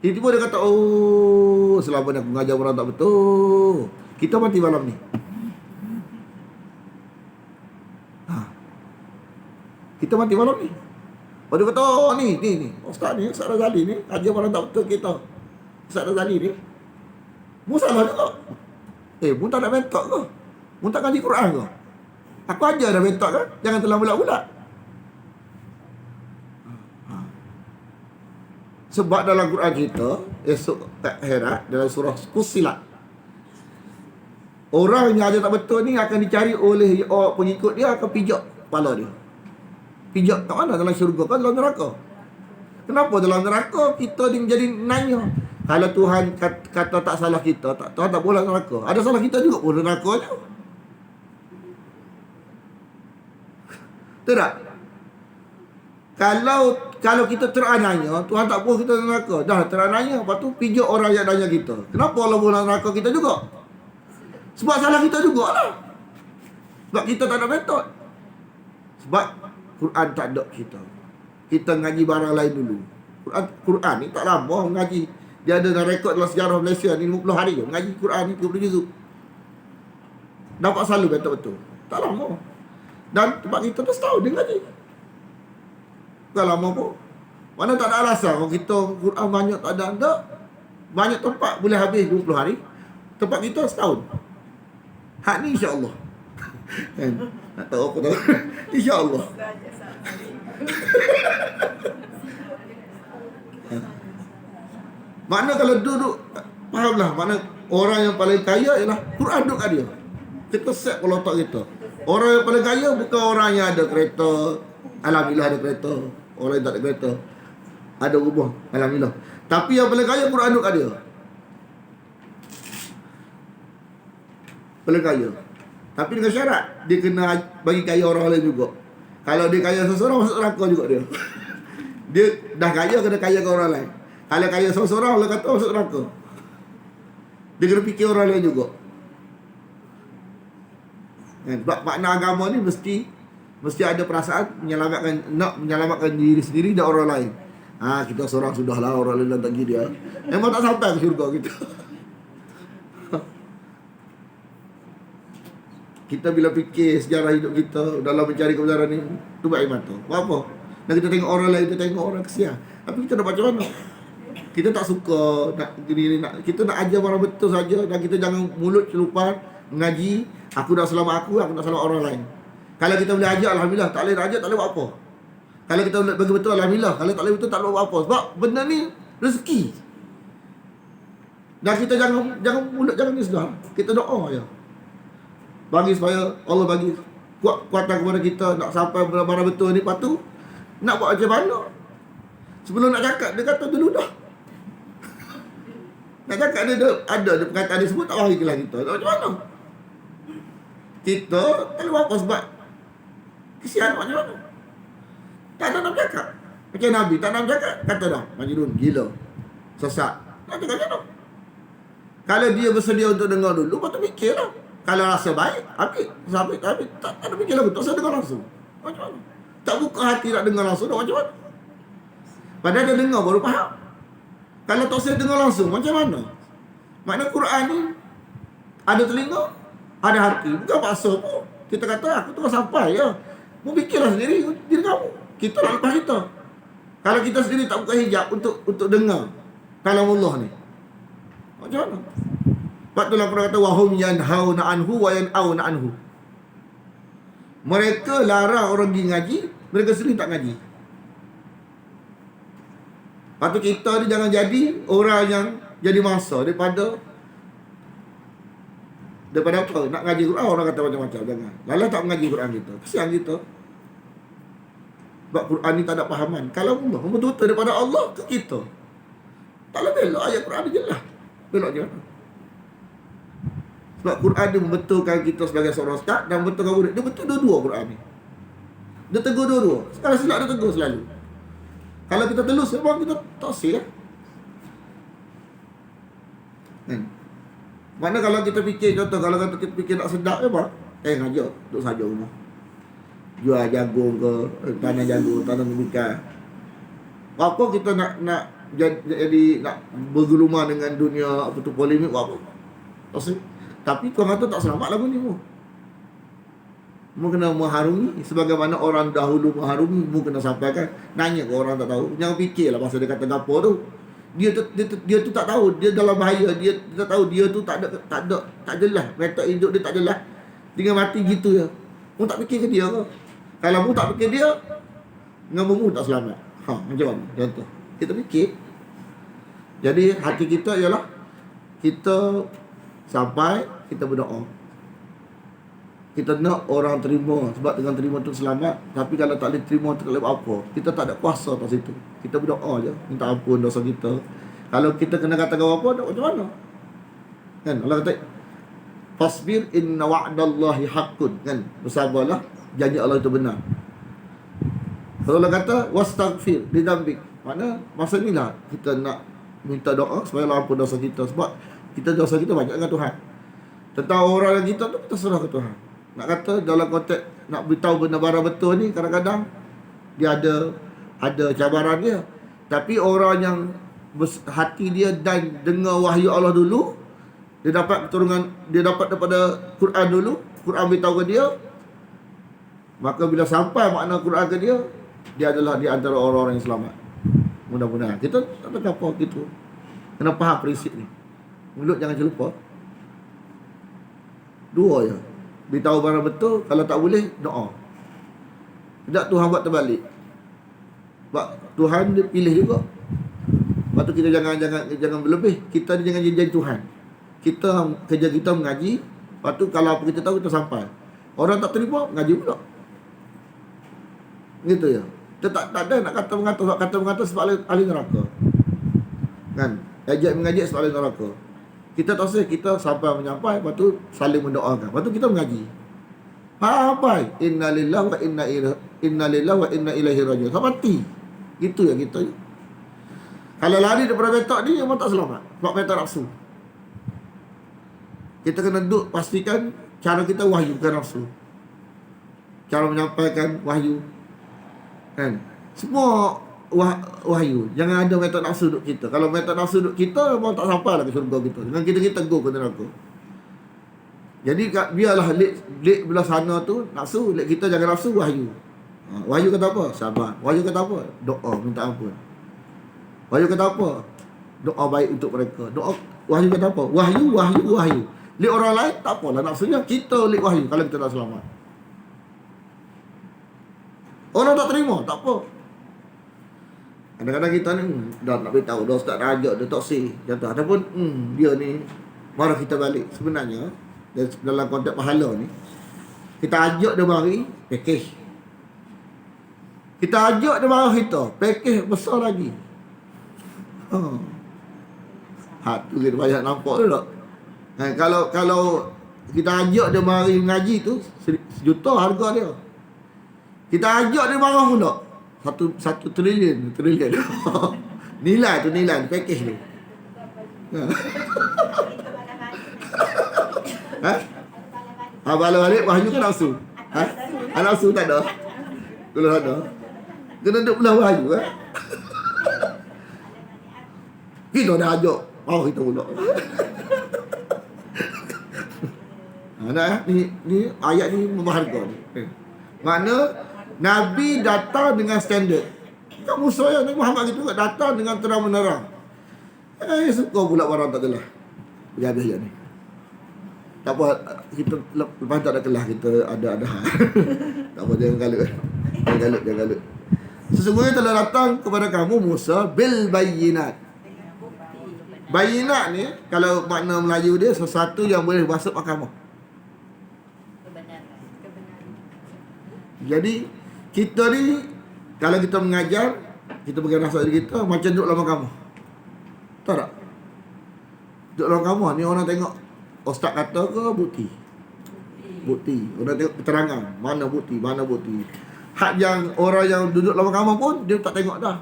Tiba-tiba dia kata, oh, selama ni aku mengajar orang tak betul. Kita mati malam ni. Kita mati malam ni. Lepas dia kata, oh ni. Ustaz Razali ni, ajar orang tak betul kita. Ustaz Razali ni. Mu salah juga. Mu tak nak mentok ke? Mu tak ngaji Quran ke? Aku ajar dah mentok kan? Jangan telah bulat-bulat. Sebab dalam Quran kita, esok akhirat, dalam surah Fussilat, orang yang ajar tak betul ni akan dicari oleh pengikut dia, akan pijak kepala dia. Pijak kat mana? Dalam syurga ke dalam neraka? Kenapa dalam neraka kita jadi nanya? Kalau Tuhan kata tak salah kita, Tuhan tak boleh neraka. Ada salah kita juga pun neraka je. Betul tak? Kalau kita terananya, Tuhan tak boleh kita neraka. Dah terananya, lepas tu pijak orang yang nanya kita. Kenapa Allah boleh neraka kita juga? Sebab salah kita jugalah. Sebab kita tak ada metod. Sebab Quran tak ada kita. Kita ngaji barang lain dulu. Quran ni tak lama mengaji. Dia ada rekod dalam sejarah Malaysia ni 50 hari je mengaji Quran ni 30 juzuk. Dapat selalu betul-betul. Tak lama. Dan tempat kita tu setahun dia ngaji. Tak lama pun. Mana tak ada alasan kalau kita Quran banyak tak ada. Banyak tempat boleh habis 20 hari. Tempat kita setahun. Hak ni insya-Allah. Kan? Tak tahu apa tahu. Insya-Allah. Makna kalau duduk, fahamlah, makna orang yang paling kaya ialah Quran duduk kat dia. Kita set kepala otak kita. Orang yang paling kaya bukan orang yang ada kereta. Alhamdulillah ada kereta. Orang yang tak ada kereta, ada rumah. Alhamdulillah. Tapi yang paling kaya Quran duduk kat dia. Paling kaya. Tapi dengan syarat, dia kena bagi kaya orang lain juga. Kalau dia kaya seseorang, masuk neraka juga dia. Dia dah kaya, kena kaya ke orang lain. Kalau kaya seseorang, Allah kata masuk neraka. Dia kena fikir orang lain juga. Sebab makna agama ni mesti ada perasaan nak menyelamatkan diri sendiri dan orang lain. Kita seorang sudahlah, orang lain tak pergi dia. Memang tak sampai ke syurga kita. Kita bila fikir sejarah hidup kita dalam mencari kebenaran ni, tu baik mata. Apa? Dan kita tengok orang lain, kita tengok orang kesian. Tapi kita nak macam mana? Kita tak suka kita nak ajar orang betul saja, dan kita jangan mulut celupan mengaji, aku nak selamat aku nak selamat orang lain. Kalau kita boleh ajar, alhamdulillah. Tak boleh ajar, tak boleh buat apa. Kalau kita boleh bagi betul, alhamdulillah. Kalau tak boleh betul, tak boleh buat apa. Sebab benda ni rezeki. Dan kita jangan mulut, jangan ni sudah. Kita doa je. Bagi supaya Allah bagi kuatan kepada kita nak sampai barang betul ni. Lepas tu nak buat macam mana? Sebelum nak cakap, dia kata dulu dah. Nak cakap dia ada perkataan dia semua, tak bagi kelas kita. Tak macam mana? Kita tak boleh buat apa sebab kesian macam mana? Tak nak cakap. Macam Nabi tak nak cakap, kata dah Majnun, gila, sesat. Nak cakap macam mana? Kalau dia bersedia untuk dengar dulu, lepas tu fikirlah. Kalau rasa baik, habis. Tak ada fikir lagu, tak usah dengar langsung. Macam mana? Tak buka hati nak dengar langsung, macam mana? Padahal dia dengar baru faham. Kalau tak usah dengar langsung, macam mana? Makna Quran ni ada telinga, ada hati. Bukan paksa pun. Kita kata, aku tu sampai ya. Mu fikirlah sendiri diri kamu. Kita nak lepas kita. Kalau kita sendiri tak buka hijab untuk dengar kalam Allah ni, macam mana? Sebab itulah Quran kata wahum yanhauna anhu wa yanauna anhu. Mereka larang orang pergi ngaji, mereka sendiri tak ngaji. Lepas tu kita ni jangan jadi orang yang jadi masa daripada apa? Nak ngaji Quran, orang kata macam-macam. Jangan. Lalah tak mengaji Quran kita. Kesian kita. Sebab Quran ni tak ada pahaman. Kalau Allah betul-betul daripada Allah ke kita. Tak boleh belok ayat Quran ni jelas. Belok je mana? Sebab Quran dia membetulkan kita sebagai seorang ustaz dan membetulkan murid. Dia betul dua-dua Quran ni. Dia tegur dua-dua. Kalau silap dia tegur selalu. Kalau kita telus, memang kita tak silap. Mana kalau kita fikir, contoh kalau kita fikir nak sedap apa? Ngajak, duduk saja rumah. Jual jagung ke, tanam jagung, tanam ikan. Apa kita nak jadi nak bergelumah dengan dunia apa tu polemik apa? Tak sih. Tapi kau kata tak selamat lagu ni mu. Mu kena mengharungi sebagaimana orang dahulu mengharungi, mu kena sampaikan. Nanya ke orang tak tahu. Jangan fikirlah pasal dia kata gapo tu. Dia tu tak tahu, dia dalam bahaya, dia tak tahu dia tu tak jelas. Metode hidup dia tak jelas. Tinggal mati gitu ya. Mu tak fikir ke dia ke? Kalau mu tak fikir dia, dengan mu tak selamat. Macam mana? Contoh. Kita fikir. Jadi hati kita ialah kita sampai kita berdoa. Kita nak orang terima, sebab dengan terima tu selamat. Tapi kalau tak boleh terima tu tak boleh buat apa. Kita tak ada kuasa atas itu. Kita berdoa je, minta ampun dosa kita. Kalau kita kena katakan apa, nak macam mana? Kan Allah kata fasbir inna wa'dallahi haqqun, kan? Bersabarlah, janji Allah itu benar. Kalau Allah kata wastaghfir li dzambik, mana masa inilah kita nak minta doa supaya Allah ampun dosa kita, sebab kita dosa kita banyak dengan Tuhan. Tentang orang yang kita tu kita serah ke Tuhan. Nak kata dalam konteks nak beritahu benda barang betul ni, kadang-kadang dia ada cabaran dia. Tapi orang yang hati dia dan dengar wahyu Allah dulu, dia dapat keturunan, dia dapat daripada Quran dulu, Quran beritahu ke dia, maka bila sampai makna Quran ke dia adalah di antara orang-orang yang selamat. Mudah-mudahan. Kita tak tahu apa gitu. Kena faham prinsip ni. Mulut jangan lupa. Dua je. Beritahu barang betul, kalau tak boleh, doa. Tidak Tuhan buat terbalik. Sebab Tuhan dia pilih juga. Lepas tu kita jangan berlebih. Kita ni jangan jadi Tuhan. Kita kerja kita mengaji. Lepas tu kalau apa kita tahu kita sampai. Orang tak terima, mengaji pula. Gitu ya. Kita tak ada nak kata-mengata. Sebab kata-mengata sebab ahli neraka. Kan? Ajak mengaji sebab ahli neraka. Kita tak usah, kita sampai menyampai, lepas tu saling mendoakan. Lepas tu kita mengaji. Apa? Innalillahi wa inna ilaihi raji'un. Sampai mati. Gitu ya kita. Kalau lari daripada metok ni, memang tak selamat. Sebab metok nafsu. Kita kena duduk pastikan cara kita wahyu, bukan nafsu. Cara menyampaikan wahyu. Kan? Semua wahyu. Jangan ada metode nafsu duduk kita. Kalau metode nafsu duduk kita, memang tak sampai lah ke syurga kita. Dengan kita tegur ke neraka. Jadi biarlah lek belah sana tu nafsu, lek kita jangan nafsu, wahyu. Wahyu kata apa? Sabar. Wahyu kata apa? Doa, minta ampun. Wahyu kata apa? Doa baik untuk mereka. Doa. Wahyu kata apa? Wahyu. Lek orang lain tak apalah nafsunya, kita lek wahyu kalau kita tak selamat. Orang tak terima, tak apa. Kadang-kadang kita ni dah nak beritahu, dah start rajak, dah tak say contoh. Ataupun dia ni marah kita balik. Sebenarnya dalam konteks pahala ni, kita ajak dia mari package. Kita ajak dia marah kita, package besar lagi. Tu kita banyak nampak tu tak? Kalau kita ajak dia mari mengaji tu 1 juta harga dia. Kita ajak dia marah pula satu triliun. Nilai package tu. Balik wahyu kan nafsu. Nafsu tak ada. Kalau ada, kena duduk belah wahyu. Kita dah ajak, kita pula. Ni ayat ni membaharga ni. Makna Nabi datang dengan standard. Kan Musa yang Nabi Muhammad gitu datang dengan terang menerang. Suka pula barang tak jelas. Berhabis je ni. Tak apa, kita lepas tak ada kelas, kita ada hal. Tak apa, jangan galut. Sesungguhnya telah datang kepada kamu Musa bil bayyinat. Bayyinat ni kalau makna Melayu dia sesuatu yang boleh masuk mahkamah. Jadi kita ni kalau kita mengajar, kita bagi nasihat diri kita macam duduk dalam mahkamah. Tahu tak? Duduk dalam mahkamah ni orang tengok ustaz kata ke bukti. Orang tengok keterangan, mana bukti. Hak yang orang yang duduk dalam mahkamah pun dia tak tengok dah.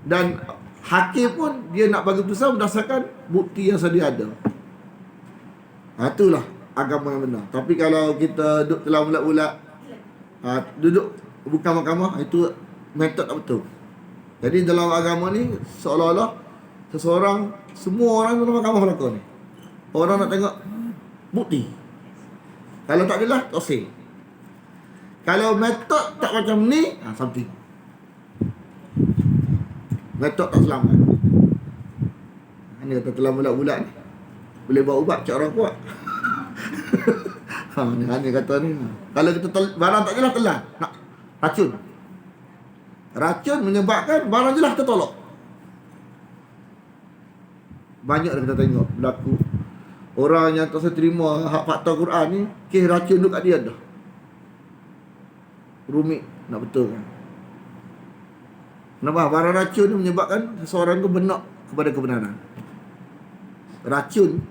Dan hakim pun dia nak bagi putusan berdasarkan bukti yang sedia ada. Itulah agama yang benar. Tapi kalau kita duduk telah ulat-ulat, duduk bukan mahkamah, itu metod tak betul. Jadi dalam agama ni seolah-olah seseorang, semua orang dalam agama melakon ni. Orang nak tengok bukti. Kalau tak adalah, tak say. Kalau metod tak macam ni, something. Metod tak selamat. Ni kata telah bulat-bulat ni. Boleh buat ubat cak orang kuat. Ni kata ni. Kalau kita barang tak jelas telan. Nak racun. Racun menyebabkan barang jelas tertolak. Banyak dah kita tengok berlaku. Orang yang tak terima hak fakta Quran ni, kes racun duduk kat dia dah. Rumit nak betulkan. Kenapa? Barang racun ni menyebabkan seseorang tu benak kepada kebenaran. Racun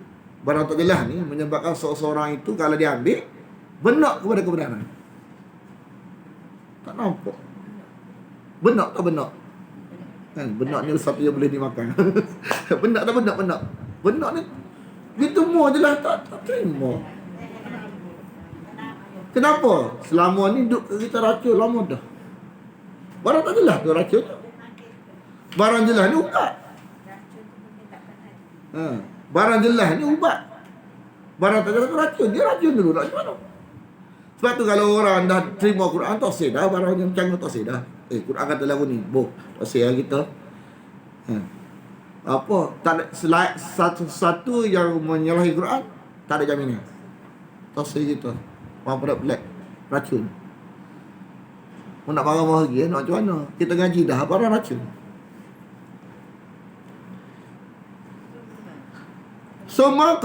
barang tak jelas ni menyebabkan seseorang itu kalau dia ambil benak kepada kebenaran. Tak nampak. Benak tak benak? Kan benak ni satu yang boleh dimakan. Benak tak benak? Benak. Benak ni dia semua je lah tak terima. Kenapa? Selama ni duk kita racun lama dah. Barang tak jelas tu racun. Barang jelas ni ubat. Barang jelas ni ubat. Barang tak jelas tu racun. Dia racun dulu nak macam mana? Sebab tu kalau orang dah terima Quran, tak say dah. Barang yang macam tu tak say dah. Quran kata lagu ni, boh, tak say lah kita. Apa? Tak ada satu yang menyalahi Quran, tak ada jaminan. Tak say kita. Orang pada black, racun. Nak barang bahagia, nak macam mana? Kita ngaji dah, barang racun. Semua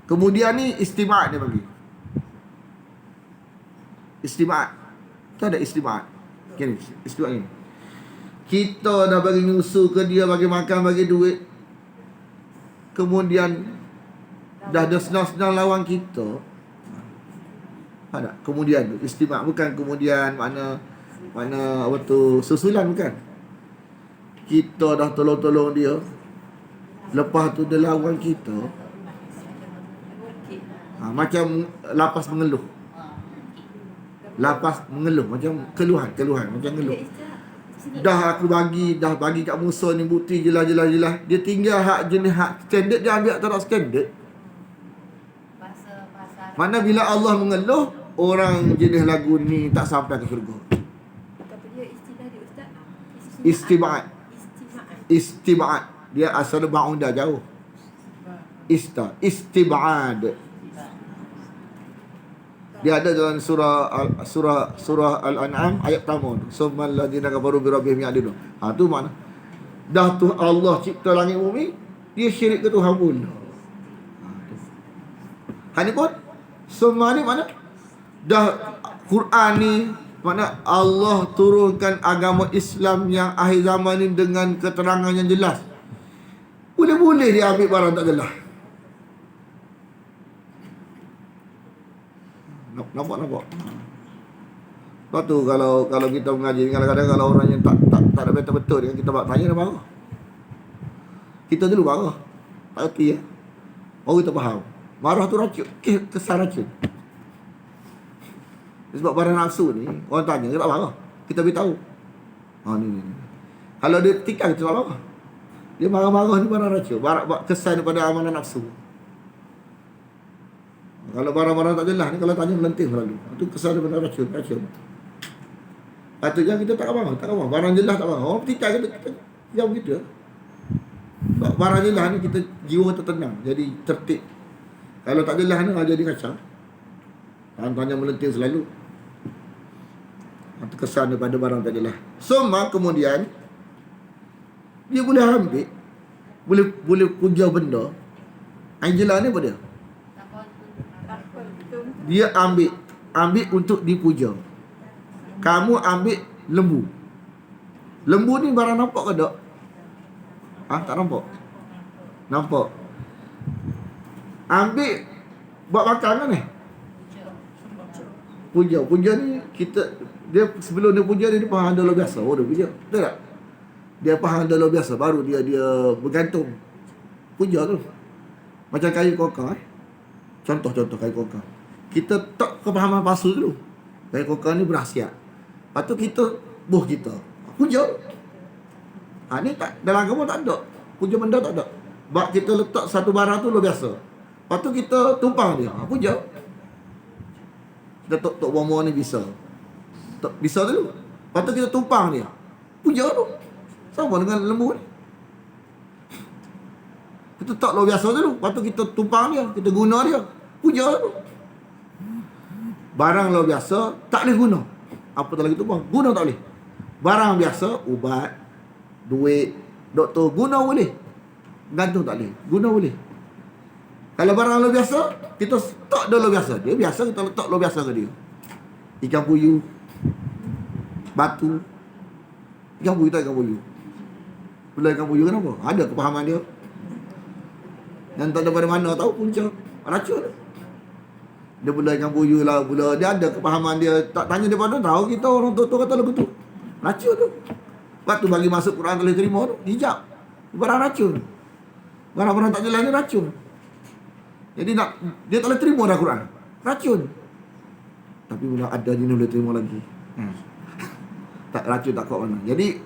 kemudian ni istimewa dia bagi. Istimewa. Tak ada istimewa. Gini, istimewa ni. Kita dah bagi nyusu ke dia, bagi makan, bagi duit. Kemudian dah ada senang-senang lawan kita. Ada. Kemudian istimewa bukan kemudian mana apa tu susulan bukan. Kita dah tolong-tolong dia. Lepas tu dia lawan kita. Macam lapas mengeluh. Lapas mengeluh macam keluhan macam ngeluh. Dah bagi kat musuh ni bukti jelas. Dia tinggal hak jenis hak standard, dia ambil tak standard. Mana bila Allah mengeluh, orang jenis lagu ni tak sampai ke syurga. Istibaat. Dia asal ba'udah jauh. Istibad. Dia ada dalam surah Al-An'am ayat pertama. Summal ladzina kafaru bi rabbihim ya'dilun. Tu mana? Dah tu Allah cipta langit bumi, dia syirik ke Tuhan pun. Hani pun semua ni mana? Dah Quran ni mana Allah turunkan agama Islam yang akhir zaman ni dengan keterangan yang jelas. Boleh-boleh dia ambil barang tak jelas. Nampak. Lepas tu kalau kita mengaji, kadang-kadang kalau orang yang tak ada betul-betul dengan kita tanya dia marah. Kita dulu marah. Tak erti ya. Baru kita faham. Marah tu racun, kesan racun. Sebab barang nafsu ni, orang tanya, dia tak marah. Kita beritahu. Ni. Kalau dia tikam, kita tak marah. Dia marah-marah ni barang racun. Kesan daripada amalan nafsu. Kalau barang-barang tak jelas ni, kalau tanya melenting selalu. Itu kesan daripada racun. Patutnya kita tak marah. Barang jelas tak marah. Orang tikam kita diam begitu. Sebab barang jelas ni kita jiwa tertenang. Jadi tertib. Kalau tak jelas ni, jadi kacau. Tanya melenting selalu. Itu kesan daripada barang tak jelas. Semua kemudian dia boleh ambil, boleh puja benda. Angela ni apa dia? Dia ambil untuk dipuja. Kamu ambil lembu. Lembu ni barang nampak ke tak? Tak nampak. Nampak. Ambil buat makan kan ni? Puja ni dia sebelum dia puja dia faham adalah biasa. Dia puja. Betul tak? Dia faham adalah biasa, baru dia bergantung. Puja tu. Macam kayu kokang Contoh kayu kokang. Kita tak kepahaman palsu dulu. Kayu kokang ni berkhasiat. Lepas tu kita Buh kita. Puja. Ni tak, dalam agama tak ada. Puja benda tak ada. Bak kita letak satu barang tu luar biasa. Lepas tu kita tumpang dia. Puja. Kita tok bomo ni bisa. Bisa dulu. Lepas tu kita tumpang dia. Puja tu. Sama dengan lembu ni. Kita tak luar biasa dulu. Lepas tu kita tumpang dia. Kita guna dia. Puja tu. Barang luar biasa tak boleh guna. Apa tak lagi tumpang? Guna tak boleh. Barang biasa, ubat, duit, doktor, guna boleh. Gantung tak boleh. Guna boleh. Kalau barang luar biasa, kita tak ada luar biasa. Dia biasa, kita letak luar biasa ke dia. Ikan puyuh, batu. Ikan puyuh tak ikan puyuh. Pula ikan puyuh kenapa? Ada kepahaman dia. Dan tak ada pada mana tahu punca racun. Dia pula ikan puyuh lah pula. Dia ada kepahaman dia. Tak tanya dia pada tahu kita orang tua kata lagu tu. Racun tu. Waktu bagi masuk Quran boleh terima tu. Hijab. Barang racun. Barang-barang tak jelas ni racun. Jadi dia tak boleh terima dah Quran. Racun. Tapi bila ada dia boleh terima lagi. Tak racun tak kuat mana. Jadi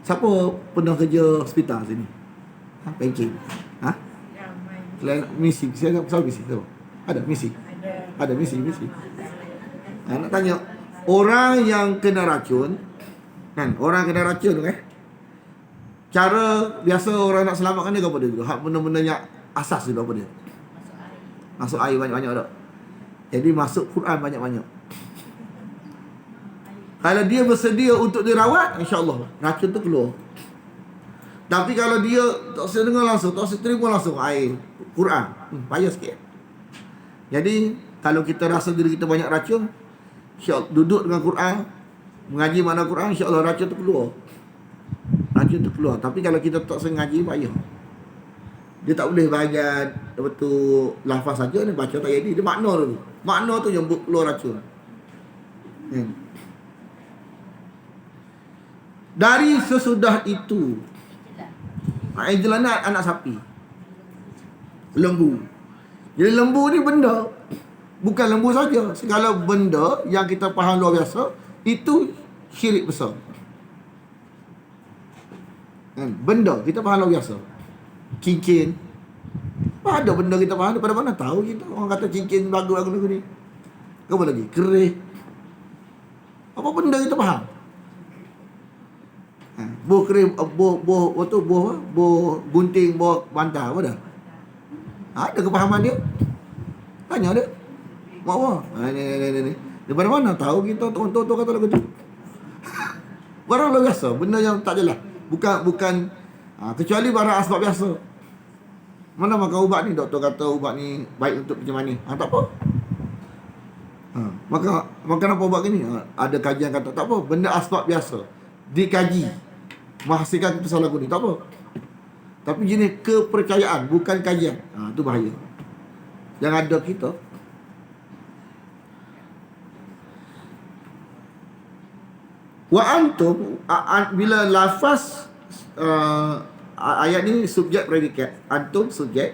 siapa pernah kerja hospital sini? Banking. Selain misi. Siapa misi tu? Ada misi. Ada misi. Nak tanya, orang yang kena racun, kan? Orang kena racun, cara biasa orang nak selamatkan dia apa dia dulu? Hak benda-benda yang asas dulu apa dia? Masuk air banyak-banyak tak? Jadi masuk Quran banyak-banyak. Kalau dia bersedia untuk dirawat, insya-Allah racun tu keluar. Tapi kalau dia tak usah dengar langsung, tak usah terima langsung air Quran, payah sikit. Jadi kalau kita rasa diri kita banyak racun, insya-Allah duduk dengan Quran, mengaji makna Quran, insya-Allah racun tu keluar. Racun tu keluar. Tapi kalau kita tak sengaja, payah. Dia tak boleh bahagian betul lafaz saja ni baca tak jadi. Dia makna dulu. Makna tu yang keluar racun. Dari sesudah itu, Ijlah ni anak sapi. Lembu. Jadi lembu ni benda. Bukan lembu saja. Segala benda yang kita faham luar biasa, itu syirik besar. Benda kita faham luar biasa. Cincin. Ada benda kita faham, daripada mana tahu kita. Orang kata cincin bagus ni. Apa lagi? Kerih. Apa benda kita faham? Buah kerih, buah gunting, buah bantal, apa dah? Ada kepahaman dia? Tanya dia. Mak apa? Ni. Daripada mana tahu kita tonton kata lagu tu? Barang luar biasa, benda yang tak jelas. Bukan kecuali barang asbab biasa. Mana makan ubat ni, doktor kata ubat ni baik untuk macam mana? Tak apa. Makan apa ubat ni? Ada kajian kata tak apa, benda asbab biasa. Dikaji. Menghasilkan keputusan lagu ni, tak apa. Tapi jenis kepercayaan, bukan kajian. Itu bahaya. Yang ada kita. Wa antum, bila lafaz ayat ni subjek predikat. Antum subjek.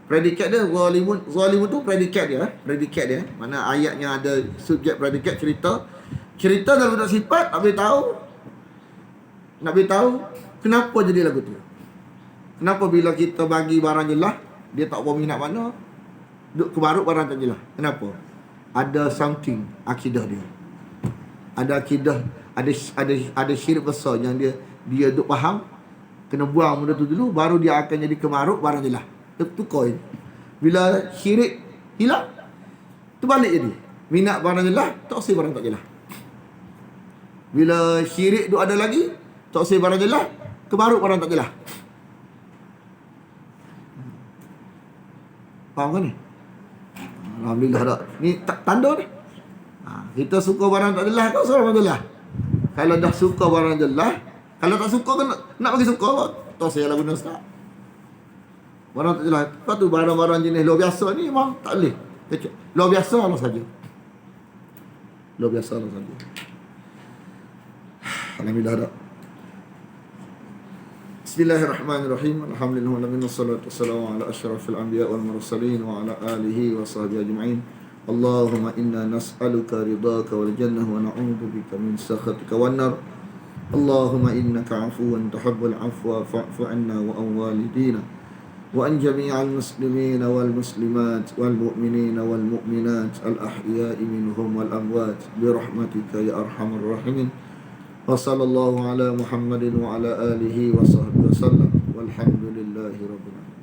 Predikat dia zalimun tu predikat dia. Predikat dia. Mana ayatnya ada subjek predikat cerita. Cerita dalam bentuk sifat, nak beritahu kenapa jadi lagu tu. Kenapa bila kita bagi barang jelas, dia tak apa minat mana, duk kebaruk barang tak jelas. Kenapa? Ada something akidah dia. Ada akidah, ada syirik besar yang dia duk faham, kena buang benda tu dulu, baru dia akan jadi kemaruk barang jelas. Tukar. Bila syirik hilang, terbalik jadi. Minat barang jelas, tak usah barang tak jelas. Bila syirik duk ada lagi, tak usah barang jelas, kebaruk barang tak jelas. Faham kan ni? Alhamdulillah tak. Ni tanda ni. Kita suka barang tak jelas, tak usah barang jelas. Kalau dah suka barang jelas, kalau tak suka kan nak bagi suka, tak usah lah guna Ustaz. Barang tak jelas. Lepas tu barang-barang jenis luar biasa ni memang tak boleh. Luar biasa Allah saja. Luar biasa Allah saja. Alhamdulillah tak. Bismillahirrahmanirrahim. Alhamdulillah wassalatu wassalamu ala asyrafil anbiya wal mursalin wa ala alihi wa sahbihi ajma'in. اللهم إنا نسألك رضاك والجنة ونعوذ بك من سخطك والنار. اللهم إنك عفو تحب العفو فاعف عنا وعن والدينا وعن جميع المسلمين والمسلمات والمؤمنين والمؤمنات الأحياء منهم والأموات برحمتك يا أرحم الراحمين. وصلى الله على محمد وعلى آله وصحبه وسلم والحمد لله رب العالمين.